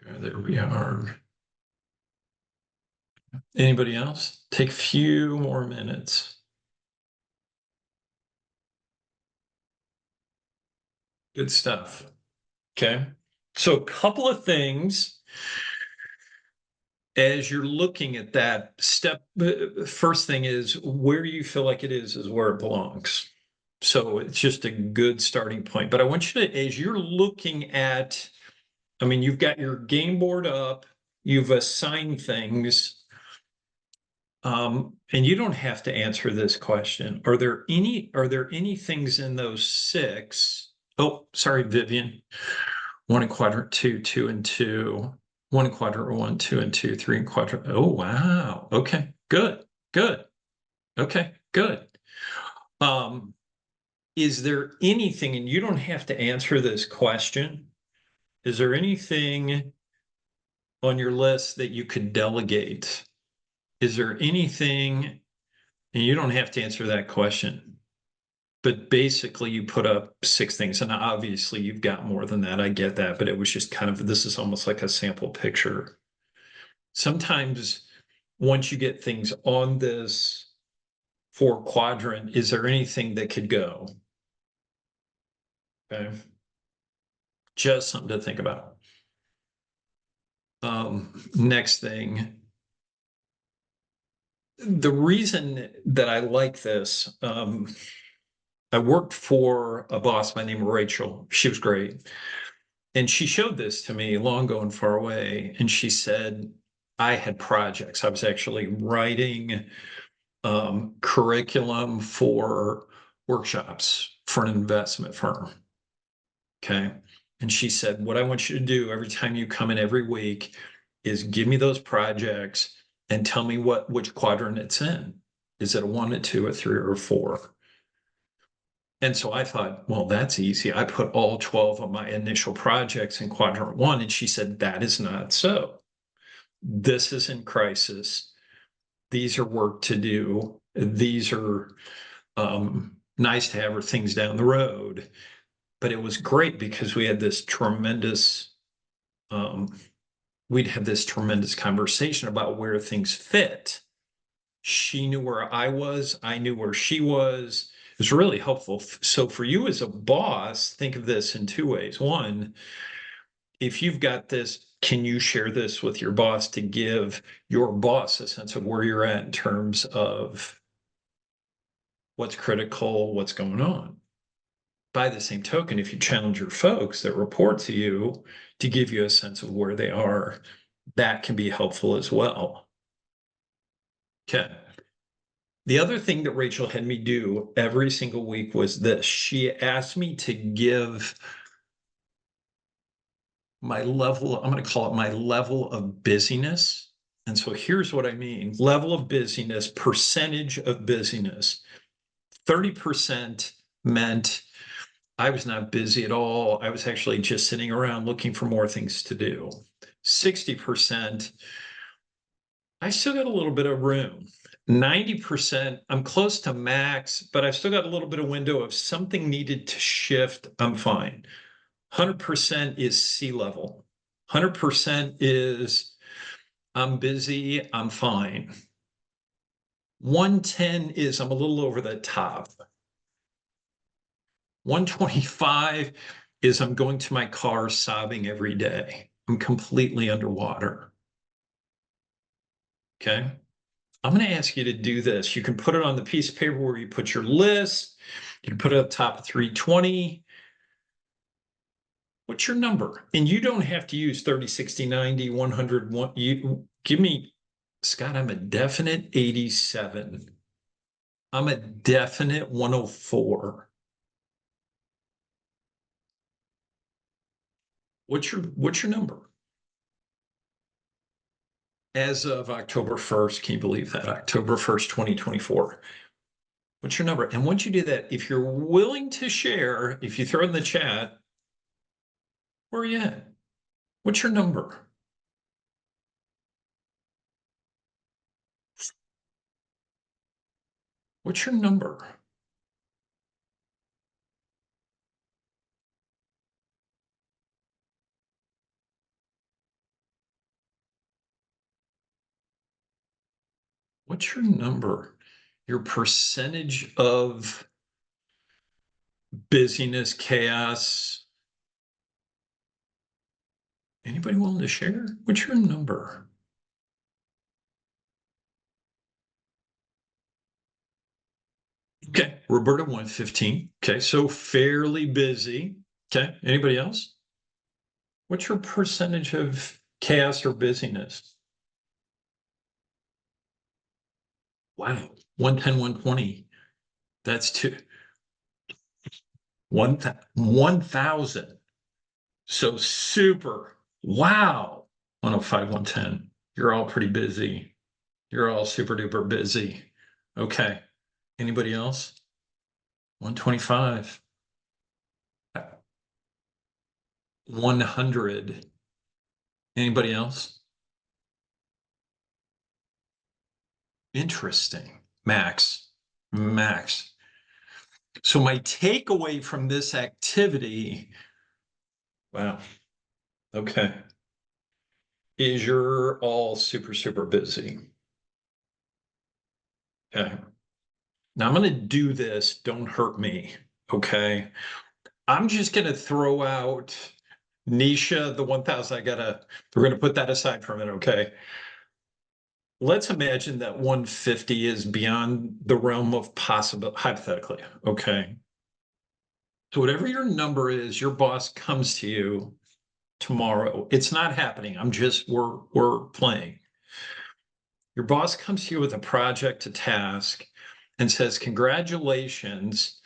Okay, there we are. Anybody else? Take a few more minutes. Good stuff. Okay. So a couple of things as you're looking at that step. First thing is where you feel like it is where it belongs. So it's just a good starting point. But I want you to, as you're looking at, I mean, you've got your game board up, you've assigned things. And you don't have to answer this question. Are there any things in those 6? Oh, sorry, Vivian. 1 in quadrant 2, 2 and 2, 1 in quadrant 1, 2 and 2, 3 in quadrant. Oh, wow. Okay, good. Okay, good. Is there anything, and you don't have to answer this question, is there anything on your list that you could delegate? Is there anything, and you don't have to answer that question, but basically you put up 6 things, and obviously you've got more than that. I get that, but it was just kind of, this is almost like a sample picture. Sometimes once you get things on this 4 quadrant, is there anything that could go? Okay. Just something to think about. Next thing. The reason that I like this, I worked for a boss by the name of Rachel. She was great. And she showed this to me long ago and far away. And she said, I had projects. I was actually writing curriculum for workshops for an investment firm. Okay. And she said, what I want you to do every time you come in every week is give me those projects and tell me which quadrant it's in. Is it a 1, a 2, a 3, or a 4? And so I thought, well, that's easy. I put all 12 of my initial projects in quadrant 1. And she said, that is not so. This is in crisis. These are work to do. These are nice to have or things down the road. But it was great because we had this tremendous we'd have this tremendous conversation about where things fit. She knew where I was, I knew where she was. It was really helpful. So for you as a boss, think of this in two ways. One, if you've got this, can you share this with your boss to give your boss a sense of where you're at in terms of what's critical, what's going on? By the same token, if you challenge your folks that report to you to give you a sense of where they are, that can be helpful as well. Okay. The other thing that Rachel had me do every single week was this. She asked me to give my level, I'm going to call it my level of busyness. And so here's what I mean. Level of busyness, percentage of busyness. 30% meant I was not busy at all. I was actually just sitting around looking for more things to do. 60%, I still got a little bit of room. 90%, I'm close to max, but I've still got a little bit of window. If something needed to shift, I'm fine. 100% is sea level. 100% is I'm busy, I'm fine. 110 is I'm a little over the top. 125 is I'm going to my car sobbing every day. I'm completely underwater. Okay. I'm going to ask you to do this. You can put it on the piece of paper where you put your list. You can put it up top of 320. What's your number? And you don't have to use 30, 60, 90, 100. You give me, Scott, I'm a definite 87. I'm a definite 104. What's your number? As of October 1st, can you believe that? October 1st, 2024. What's your number? And once you do that, if you're willing to share, if you throw it in the chat, where are you at? What's your number? What's your number? What's your number? Your percentage of busyness, chaos. Anybody willing to share? What's your number? Okay, Roberta 115. Okay, so fairly busy. Okay, anybody else? What's your percentage of chaos or busyness? Wow, 110, 120. That's 1,000. So super. Wow. 105, 110. You're all pretty busy. You're all super duper busy. Okay. Anybody else? 125. 100. Anybody else? Interesting. Max. So my takeaway from this activity, wow, okay, is you're all super, super busy. Okay. Now I'm going to do this. Don't hurt me. Okay. I'm just going to throw out Nisha, the 1,000. We're going to put that aside for a minute. Okay. Let's imagine that 150 is beyond the realm of possible, hypothetically. Okay. So whatever your number is, your boss comes to you tomorrow. It's not happening. We're playing. Your boss comes to you with a project, a task, and says, congratulations,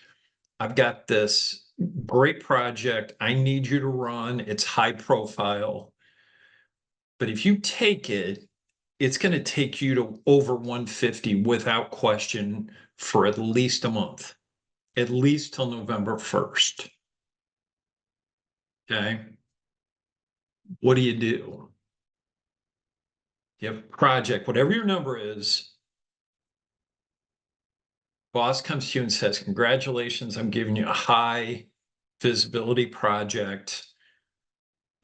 I've got this great project. I need you to run. It's high profile. But if you take it, it's going to take you to over 150 without question for at least a month, at least till November 1st. Okay. What do? You have a project, whatever your number is. Boss comes to you and says, congratulations, I'm giving you a high visibility project.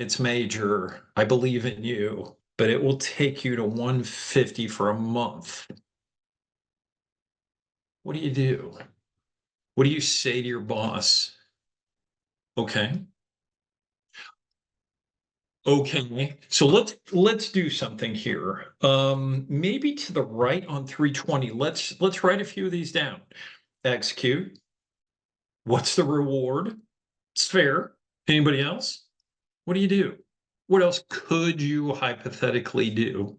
It's major. I believe in you, but it will take you to 150 for a month. What do you do? What do you say to your boss? Okay. Okay, so let's do something here. Maybe to the right on 320. Let's write a few of these down. Execute. What's the reward? It's fair. Anybody else? What do you do? What else could you hypothetically do?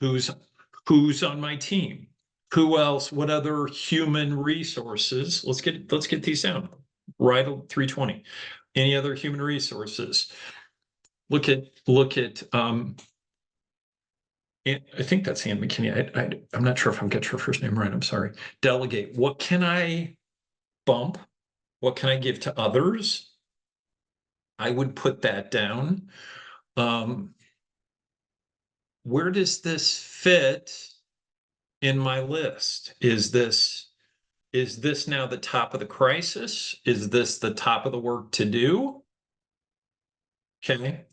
Who's on my team? Who else? What other human resources? Let's get these down. Right, 320. Any other human resources? Look at I think that's Ann McKinney. I'm not sure if I'm getting her first name right. I'm sorry. Delegate. What can I bump? What can I give to others? I would put that down. Where does this fit in my list? Is this now the top of the crisis? Is this the top of the work to do? Okay.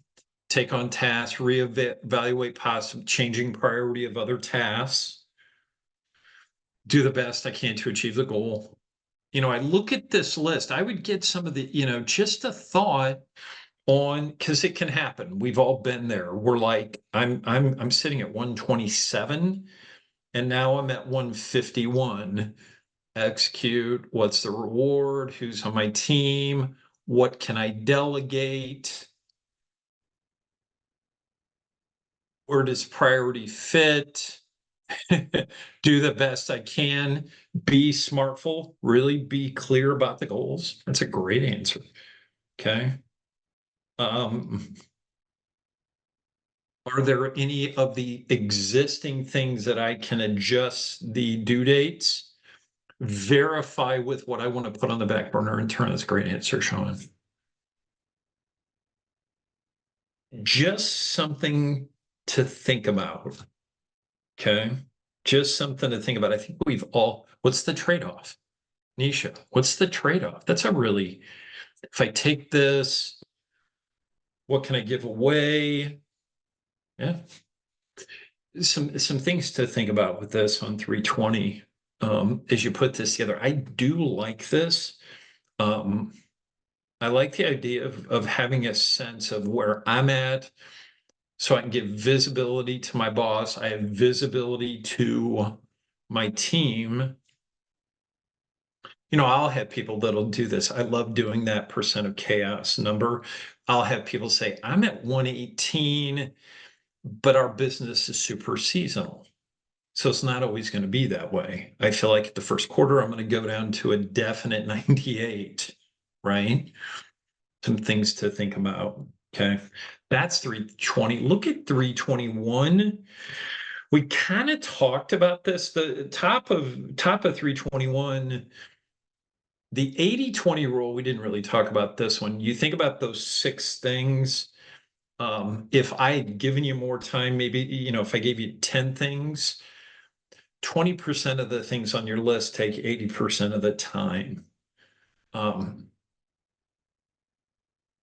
Take on tasks, reevaluate possible changing priority of other tasks, do the best I can to achieve the goal. I look at this list, I would get some of the, just a thought on, because it can happen. We've all been there. We're like, I'm sitting at 127 and now I'm at 151. Execute. What's the reward? Who's on my team? What can I delegate? Where does priority fit? Do the best I can. Be smartful. Really be clear about the goals. That's a great answer. Okay. Are there any of the existing things that I can adjust the due dates? Verify with what I want to put on the back burner and turn. That's a great answer, Sean. Just something to think about. Okay. Just something to think about. I think what's the trade-off? Nisha, what's the trade-off? That's if I take this, what can I give away? Yeah. Some things to think about with this on 320. As you put this together, I do like this. I like the idea of having a sense of where I'm at, so I can give visibility to my boss. I have visibility to my team. I'll have people that'll do this. I love doing that percent of chaos number. I'll have people say, I'm at 118, but our business is super seasonal. So it's not always going to be that way. I feel like the first quarter, I'm going to go down to a definite 98, right? Some things to think about. Okay. That's 320. Look at 321. We kind of talked about this. The top of 321, the 80-20 rule, we didn't really talk about this one. You think about those 6 things. If I had given you more time, maybe, if I gave you 10 things, 20% of the things on your list take 80% of the time.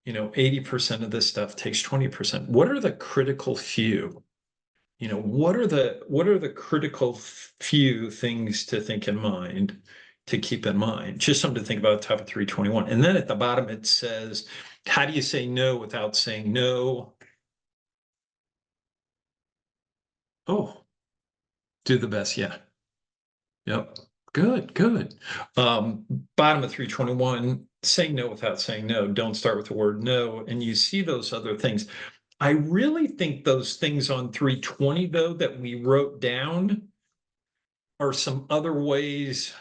80% of this stuff takes 20%. What are the critical few? What are the critical few things to think in mind, to keep in mind? Just something to think about at the top of 321. And then at the bottom, it says, how do you say no without saying no? Oh, do the best. Yeah. Yep. Good. Bottom of 321, saying no without saying no. Don't start with the word no. And you see those other things. I really think those things on 320, though, that we wrote down are some other ways.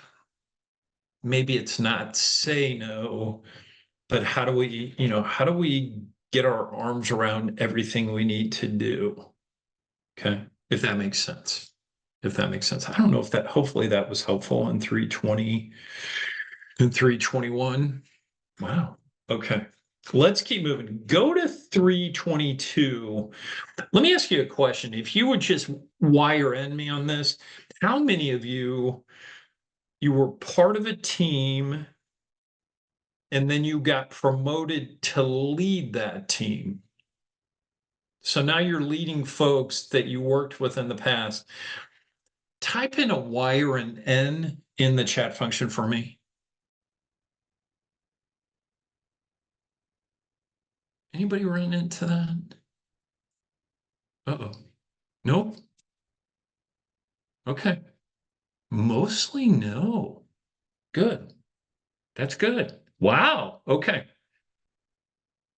Maybe it's not say no, but how do we get our arms around everything we need to do? Okay. If that makes sense. I don't know if hopefully that was helpful in 320 and 321. Wow. Okay. Let's keep moving. Go to 322. Let me ask you a question. If you would just wire in me on this, how many of you were part of a team and then you got promoted to lead that team. So now you're leading folks that you worked with in the past. Type in a Y or an N in the chat function for me. Anybody run into that? Uh-oh. Nope. Okay. Mostly no. Good. That's good. Wow. Okay.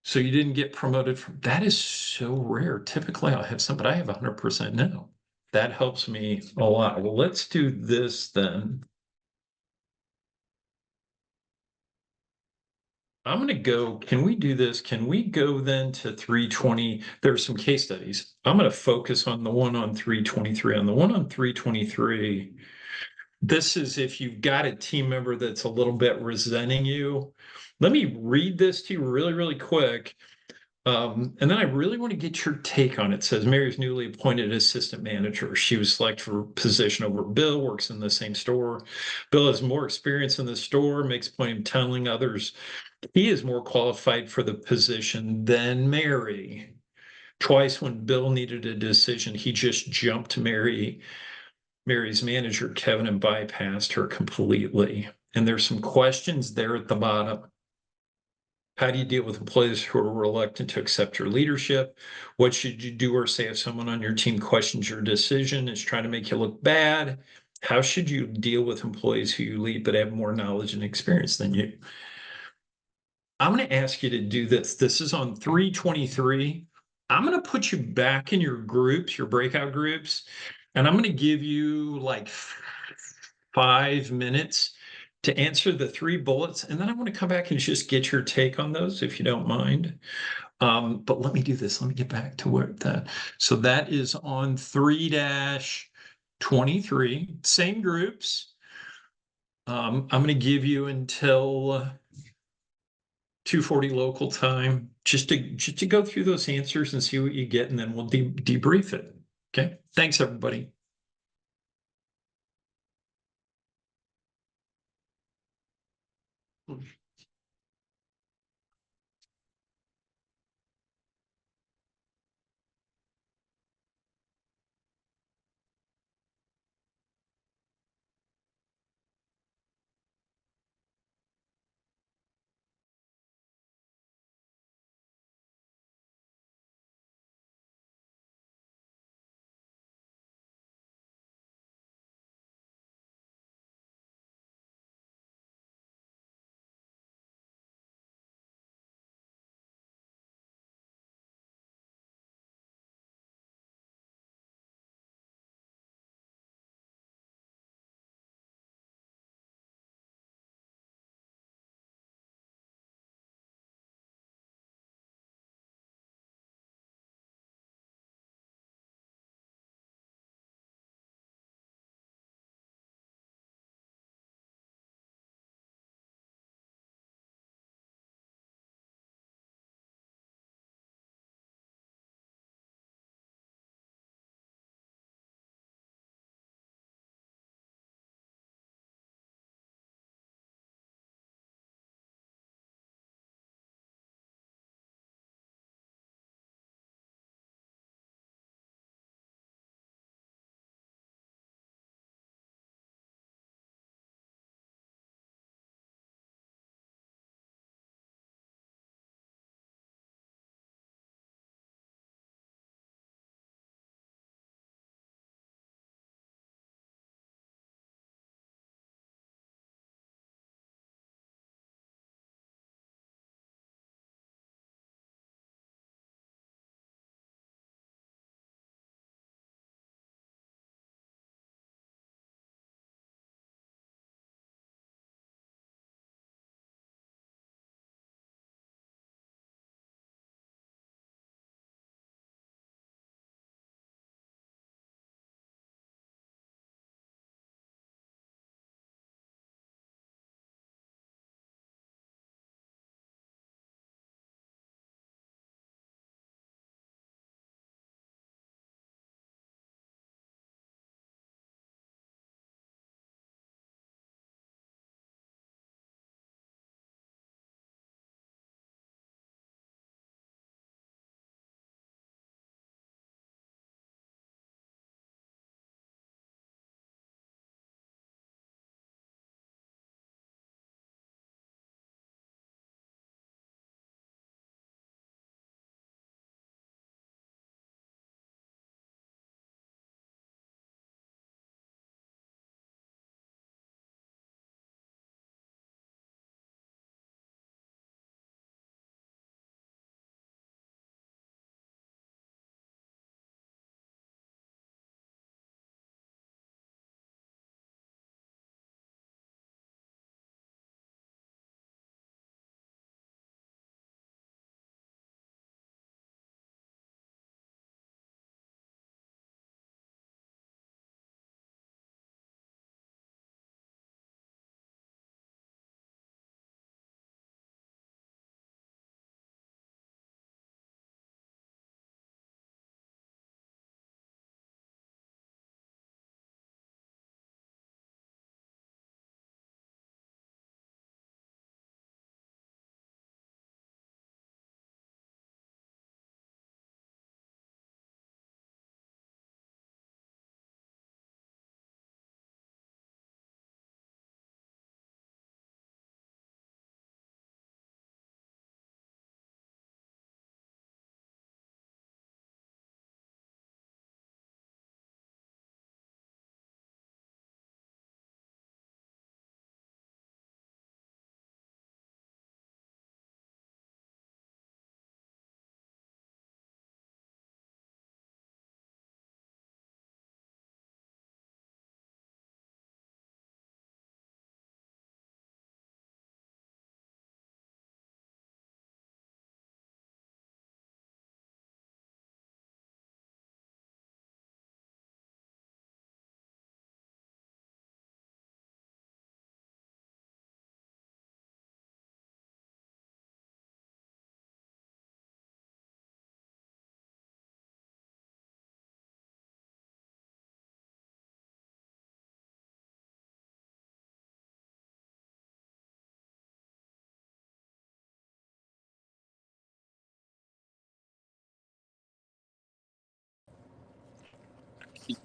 So you didn't get promoted from that is so rare. Typically I'll have some, but I have 100% no. That helps me a lot. Well, let's do this then. I'm going to go. Can we do this? Can we go then to 320? There's some case studies. I'm going to focus on the one on 323. On the one on 323, this is if you've got a team member that's a little bit resenting you. Let me read this to you really, really quick. And then I really want to get your take on it. It says Mary's newly appointed assistant manager. She was selected for a position over Bill, works in the same store. Bill has more experience in the store, makes a point of telling others he is more qualified for the position than Mary. Twice when Bill needed a decision, he just jumped to Mary's manager, Kevin, and bypassed her completely. And there's some questions there at the bottom. How do you deal with employees who are reluctant to accept your leadership? What should you do or say if someone on your team questions your decision, is trying to make you look bad? How should you deal with employees who you lead but have more knowledge and experience than you? I'm going to ask you to do this. This is on 323. I'm going to put you back in your groups, your breakout groups, and I'm going to give you like 5 minutes to answer the 3 bullets. And then I want to come back and just get your take on those, if you don't mind. But let me do this. Let me get back to where that. So that is on 3-23, same groups. I'm going to give you until 2:40 local time, just to go through those answers and see what you get, and then we'll debrief it. Okay. Thanks, everybody.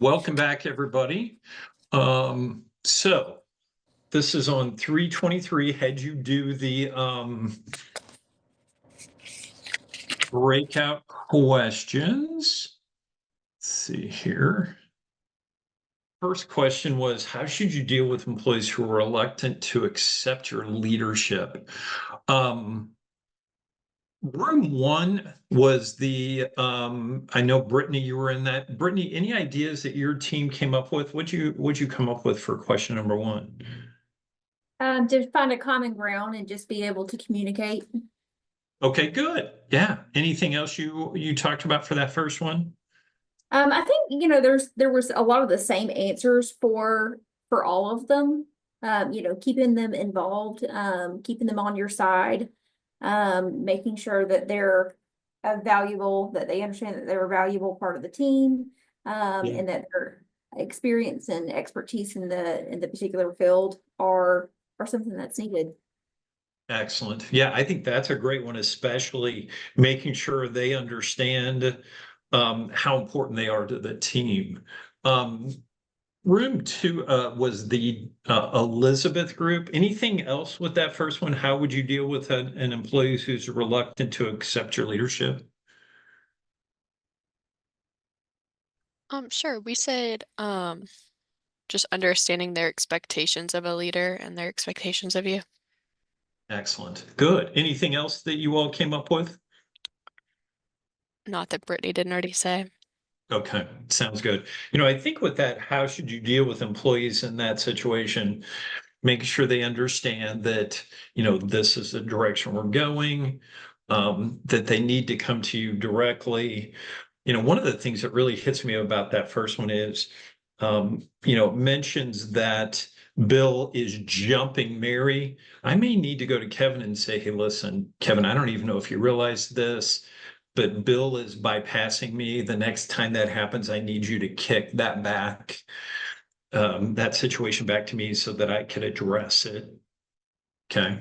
Welcome back, everybody. So this is on 323. Had you do the breakout questions? Let's see here. First question was, how should you deal with employees who are reluctant to accept your leadership? Room one was I know Brittany, you were in that. Brittany, any ideas that your team came up with? What'd you come up with for question number one? To find a common ground and just be able to communicate. Okay, good. Yeah. Anything else you talked about for that first one? I think, there was a lot of the same answers for all of them. Keeping them involved, keeping them on your side, making sure that they're valuable, that they understand that they're a valuable part of the team, and that their experience and expertise in the particular field are something that's needed. Excellent. Yeah, I think that's a great one, especially making sure they understand how important they are to the team. Room two was the Elizabeth group. Anything else with that first one? How would you deal with an employee who's reluctant to accept your leadership? Sure. We said just understanding their expectations of a leader and their expectations of you. Excellent. Good. Anything else that you all came up with? Not that Brittany didn't already say. Okay, sounds good. I think with that, how should you deal with employees in that situation? Making sure they understand that, this is the direction we're going, that they need to come to you directly. One of the things that really hits me about that first one is, mentions that Bill is jumping Mary. I may need to go to Kevin and say, hey, listen, Kevin, I don't even know if you realize this, but Bill is bypassing me. The next time that happens, I need you to kick that back, that situation back to me so that I can address it. Okay.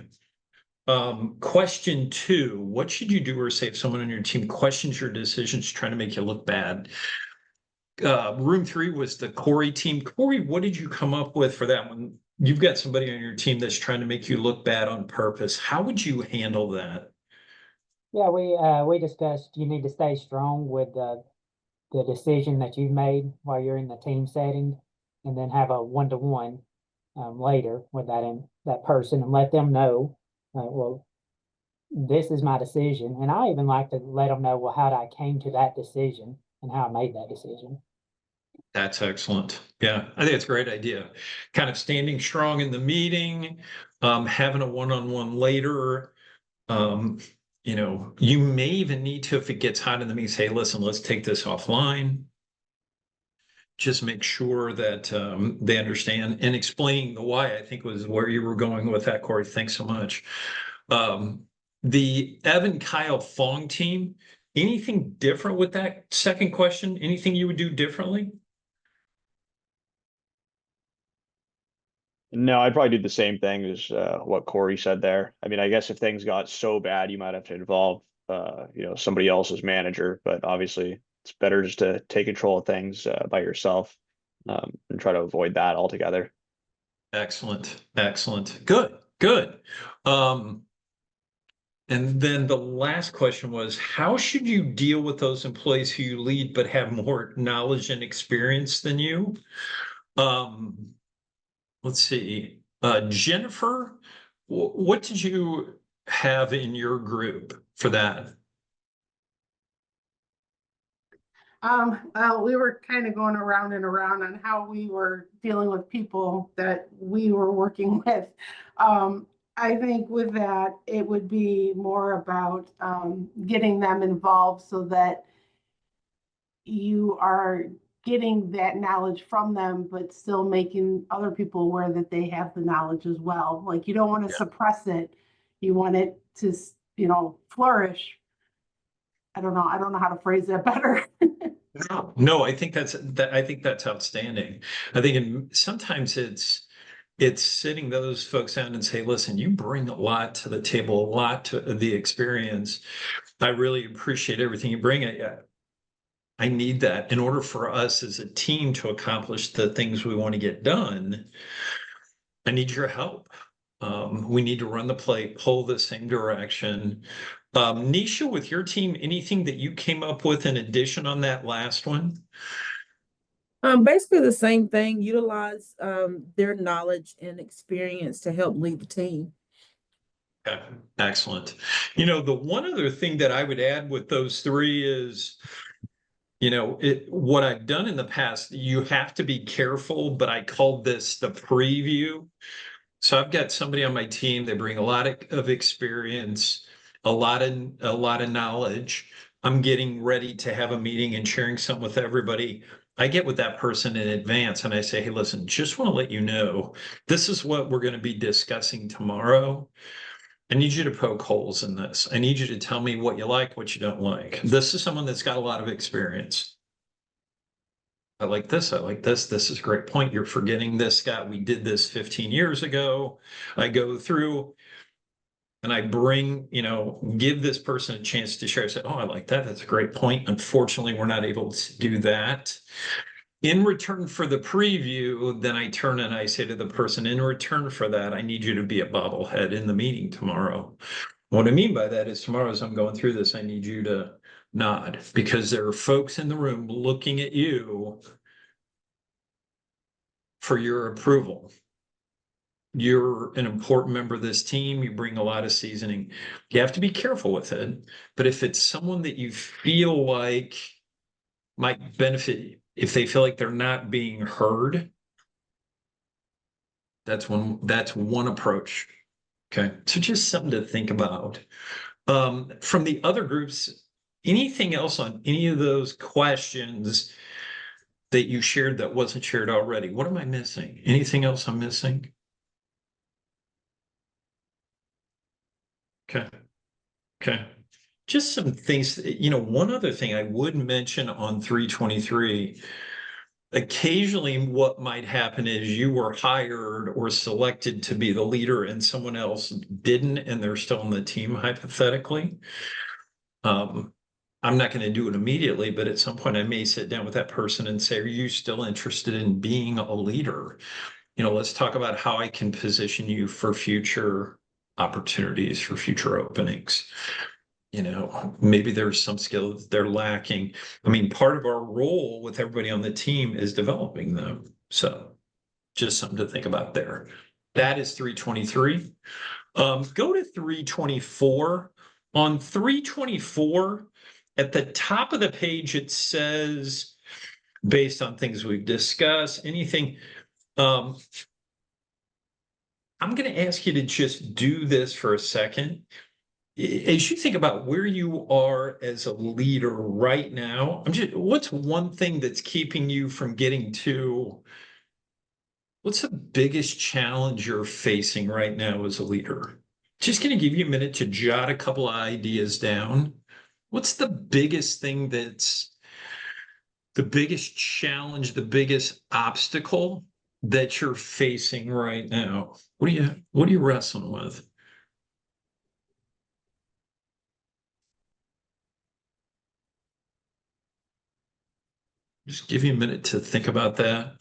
Question two, what should you do or say if someone on your team questions your decisions trying to make you look bad? Room three was the Corey team. Corey, what did you come up with for that one? You've got somebody on your team that's trying to make you look bad on purpose. How would you handle that? Yeah, we discussed you need to stay strong with the decision that you've made while you're in the team setting, and then have a one-to-one later with that person and let them know, well, this is my decision. And I even like to let them know, well, how I came to that decision and how I made that decision. That's excellent. Yeah, I think it's a great idea. Kind of standing strong in the meeting, having a one-on-one later. You may even need to, if it gets hot in the meeting, say, listen, let's take this offline. Just make sure that they understand, and explaining the why, I think, was where you were going with that, Corey. Thanks so much. The Evan, Kyle, Fong team, anything different with that second question? Anything you would do differently? No, I'd probably do the same thing as what Corey said there. I mean, I guess if things got so bad, you might have to involve, somebody else's manager. But obviously, it's better just to take control of things by yourself, and try to avoid that altogether. Excellent, excellent, good. And then the last question was, how should you deal with those employees who you lead but have more knowledge and experience than you? Let's see. Jennifer, what did you have in your group for that? Well, we were kind of going around and around on how we were dealing with people that we were working with. I think with that, it would be more about getting them involved so that you are getting that knowledge from them, but still making other people aware that they have the knowledge as well. Like, you don't want to suppress it. You want it to, flourish. I don't know how to phrase that better. No, I think that's outstanding. I think sometimes it's sitting those folks down and say, listen, you bring a lot to the table, a lot to the experience. I really appreciate everything you bring. I need that in order for us as a team to accomplish the things we want to get done. I need your help. We need to run the play, pull the same direction. Nisha, with your team, anything that you came up with in addition on that last one? Basically the same thing, utilize their knowledge and experience to help lead the team. Okay, excellent. You know, the one other thing that I would add with those three is, you know, what I've done in the past, you have to be careful, but I called this the preview. So I've got somebody on my team, they bring a lot of experience, a lot of knowledge. I'm getting ready to have a meeting and sharing something with everybody. I get with that person in advance and I say, hey, listen, just want to let you know, this is what we're going to be discussing tomorrow. I need you to poke holes in this. I need you to tell me what you like, what you don't like. This is someone that's got a lot of experience. I like this. I like this. This is a great point. You're forgetting this, Scott. We did this 15 years ago. I go through and I bring, you know, give this person a chance to share. I say, oh, I like that. That's a great point. Unfortunately, we're not able to do that. In return for the preview, then I turn and I say to the person, in return for that, I need you to be a bobblehead in the meeting tomorrow. What I mean by that is tomorrow, as I'm going through this, I need you to nod because there are folks in the room looking at you for your approval. You're an important member of this team. You bring a lot of seasoning. You have to be careful with it. But if it's someone that you feel like might benefit, if they feel like they're not being heard, that's one approach. Okay. So just something to think about. From the other groups, anything else on any of those questions that you shared that wasn't shared already? What am I missing? Anything else I'm missing? Okay. Okay. Just some things, you know, one other thing I would mention on 323, occasionally what might happen is you were hired or selected to be the leader and someone else didn't, and they're still on the team hypothetically. I'm not going to do it immediately, but at some point I may sit down with that person and say, are you still interested in being a leader? You know, let's talk about how I can position you for future opportunities, for future openings. You know, maybe there's some skill that they're lacking. I mean, part of our role with everybody on the team is developing them. So just something to think about there. That is 323. Go to 324. On 324, at the top of the page, it says, based on things we've discussed, anything. I'm going to ask you to just do this for a second. As you think about where you are as a leader right now, what's one thing that's keeping you from getting to, what's the biggest challenge you're facing right now as a leader? Just going to give you a minute to jot a couple of ideas down. What's the biggest thing that's the biggest challenge, the biggest obstacle that you're facing right now? What are you wrestling with? Just give you a minute to think about that.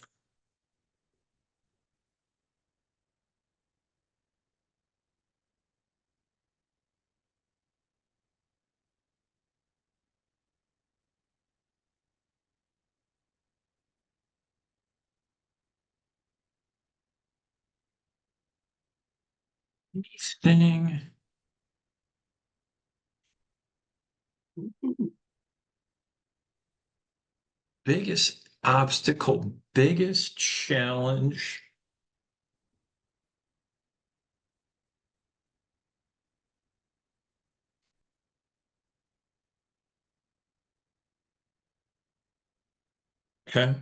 Anything? Biggest obstacle, biggest challenge. Okay.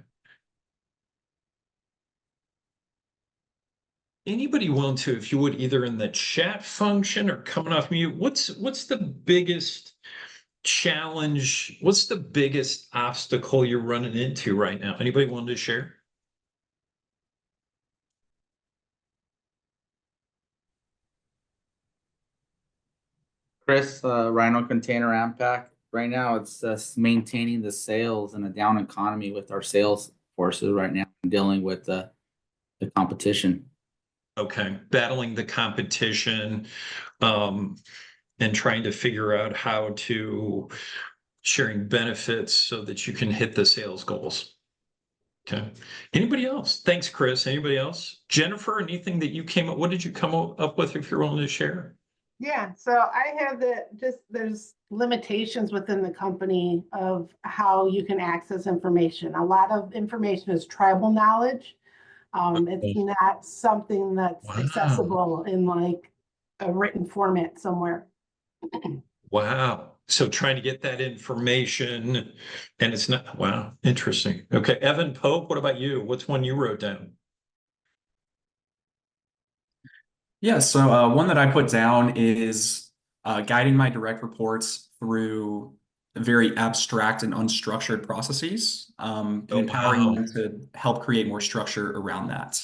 Anybody willing to, if you would, either in the chat function or coming off mute, what's the biggest challenge? What's the biggest obstacle you're running into right now? Anybody willing to share? Chris, Rhino Container Ampac. right now it's us maintaining the sales in a down economy with our sales forces right now, and dealing with the competition. Okay, battling the competition, and trying to figure out how to sharing benefits so that you can hit the sales goals. Okay. Anybody else? Thanks, Chris. Anybody else? Jennifer, anything that you came up, what did you come up with if you're willing to share? Yeah, so I have there's limitations within the company of how you can access information. A lot of information is tribal knowledge. It's not something that's Wow. accessible in like a written format somewhere. Wow. So trying to get that information and it's not, wow, interesting. Okay. Evan Pope, what about you? What's one you wrote down? Yeah, so one that I put down is guiding my direct reports through very abstract and unstructured processes, and empowering them to help create more structure around that.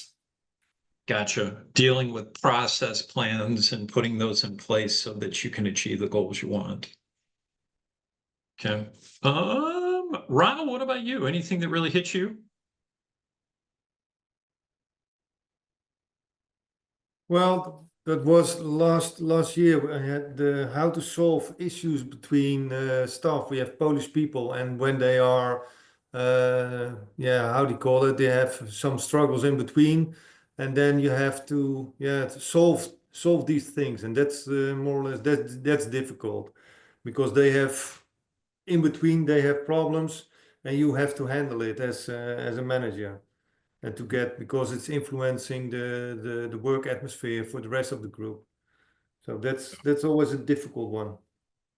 Gotcha. Dealing with process plans and putting those in place so that you can achieve the goals you want. Okay. Ronald, what about you? Anything that really hit you? Well, that was last year. I had the how to solve issues between staff. We have Polish people, and when they are, yeah, how do you call it? They have some struggles in between, and then you have to, yeah, to solve these things, and that's more or less that's difficult because they have in between they have problems, and you have to handle it as a manager and to get because it's influencing the work atmosphere for the rest of the group. So that's always a difficult one.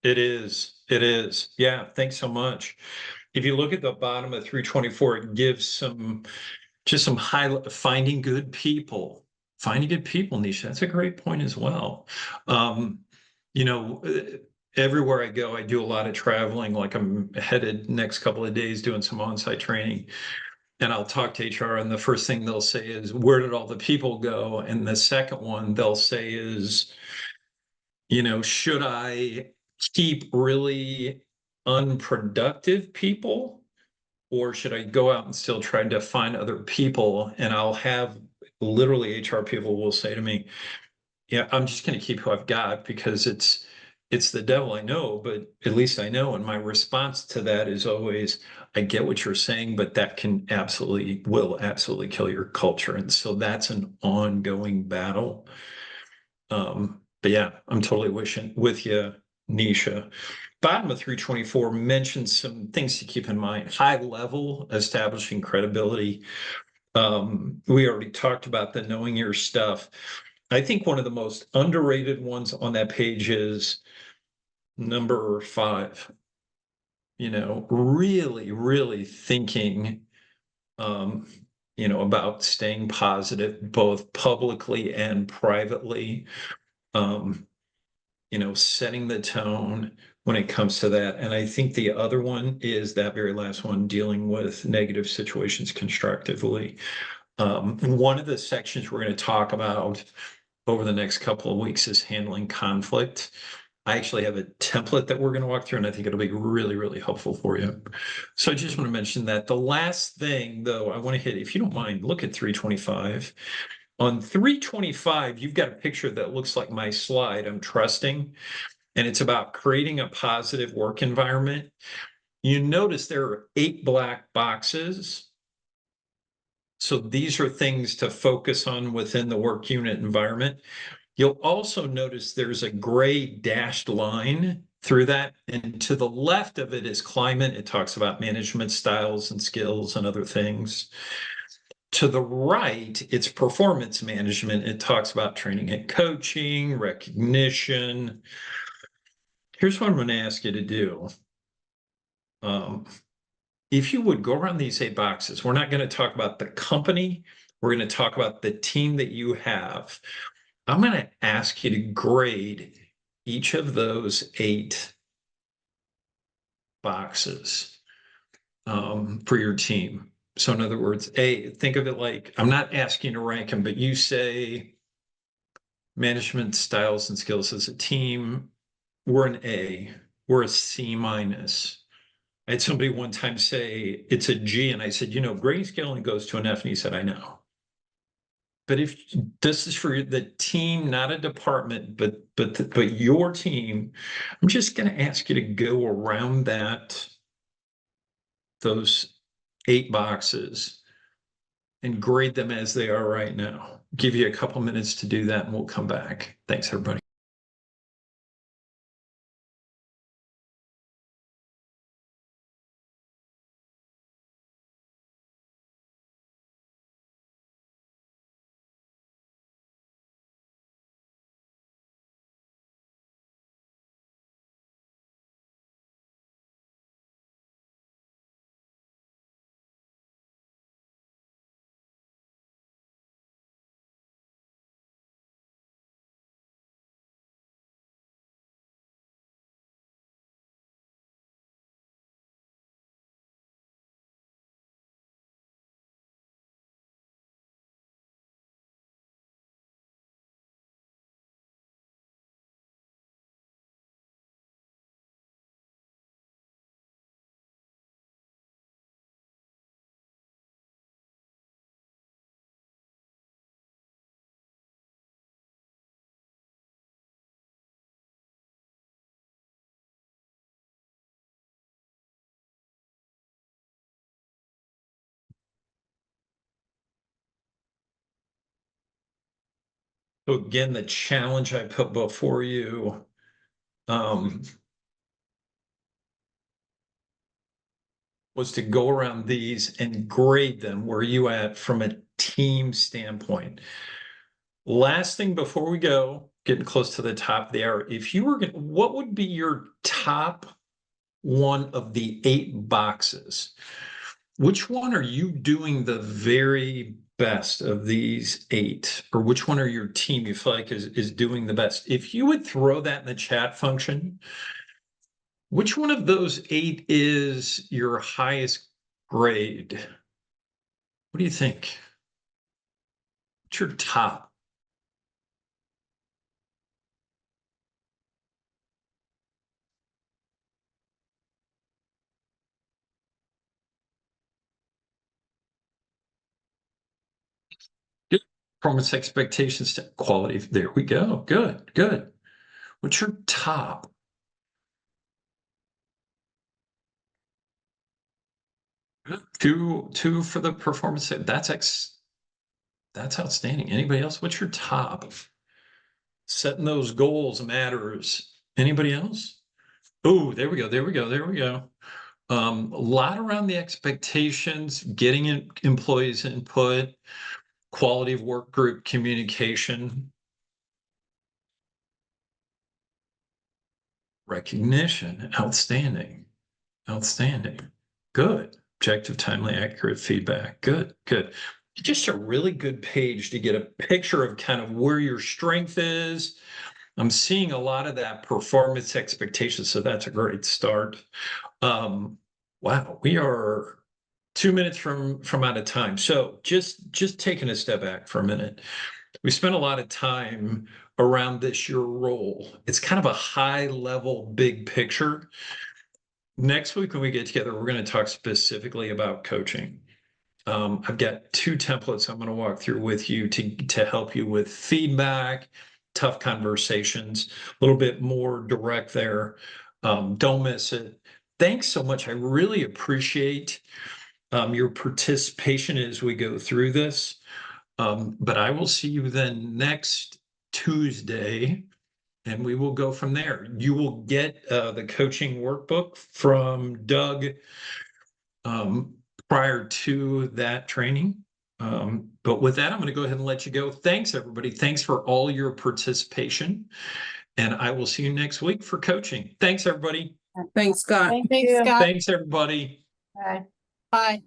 It is. It is. Yeah. Thanks so much. If you look at the bottom of 324, it gives some just some finding good people. Finding good people, Nisha. That's a great point as well. You know, everywhere I go, I do a lot of traveling. Like I'm headed next couple of days doing some on-site training. And I'll talk to HR, and the first thing they'll say is, where did all the people go? And the second one they'll say is, you know, should I keep really unproductive people, or should I go out and still try to find other people? And I'll have literally HR people will say to me, yeah, I'm just going to keep who I've got because it's the devil, I know, but at least I know. And my response to that is always, I get what you're saying, but that will absolutely kill your culture. And so that's an ongoing battle. But yeah, I'm totally with you, Nisha. Bottom of 324 mentions some things to keep in mind. High level, establishing credibility. We already talked about the knowing your stuff. I think one of the most underrated ones on that page is number 5. You know, really thinking, you know, about staying positive, both publicly and privately. You know, setting the tone when it comes to that. And I think the other one is that very last one, dealing with negative situations constructively. One of the sections we're going to talk about over the next couple of weeks is handling conflict. I actually have a template that we're going to walk through, and I think it'll be really helpful for you. So I just want to mention that. The last thing, though, I want to hit, if you don't mind, look at 325. On 325, you've got a picture that looks like my slide, I'm trusting, and it's about creating a positive work environment. You notice there are 8 black boxes. So these are things to focus on within the work unit environment. You'll also notice there's a gray dashed line through that. And to the left of it is climate. It talks about management styles and skills and other things. To the right, it's performance management. It talks about training and coaching, recognition. Here's what I'm going to ask you to do. If you would go around these 8 boxes, we're not going to talk about the company. We're going to talk about the team that you have. I'm going to ask you to grade each of those 8 boxes for your team. So in other words, think of it like, I'm not asking you to rank them, but you say management styles and skills as a team, we're an A. or a C minus. I had somebody one time say it's a G, and I said, grading scale only goes to an F, and he said, I know. But if this is for the team, not a department, but your team, I'm just going to ask you to go around those 8 boxes and grade them as they are right now. Give you a couple minutes to do that, and we'll come back. Thanks, everybody. So again, the challenge I put before you, was to go around these and grade them. Where are you at from a team standpoint? Last thing before we go, getting close to the top of the hour, if you were going, what would be your top one of the 8 boxes? Which one are you doing the very best of these 8? Or which one are your team you feel like is doing the best? If you would throw that in the chat function, which one of those 8 is your highest grade? What do you think? What's your top? Good. Performance expectations to quality. There we go. Good, good. What's your top? Two for the performance. That's outstanding. Anybody else? What's your top? Setting those goals matters. Anybody else? Oh, there we go. There we go. There we go. A lot around the expectations, getting employees input, quality of work group communication, recognition. Outstanding. Outstanding. Good. Objective, timely, accurate feedback. Good, good. Just a really good page to get a picture of kind of where your strength is. I'm seeing a lot of that performance expectations, so that's a great start. Wow, we are 2 minutes from out of time. So just taking a step back for a minute. We spent a lot of time around this, your role. It's kind of a high level, big picture. Next week, when we get together, we're going to talk specifically about coaching. I've got 2 templates I'm going to walk through with you to help you with feedback, tough conversations, a little bit more direct there. Don't miss it. Thanks so much. I really appreciate your participation as we go through this. But I will see you then next Tuesday, and we will go from there. You will get the coaching workbook from Doug prior to that training. But with that, I'm going to go ahead and let you go. Thanks, everybody. Thanks for all your participation. And I will see you next week for coaching. Thanks, everybody. Thanks, Scott. Thanks, Scott. Thanks, everybody. Bye. Bye.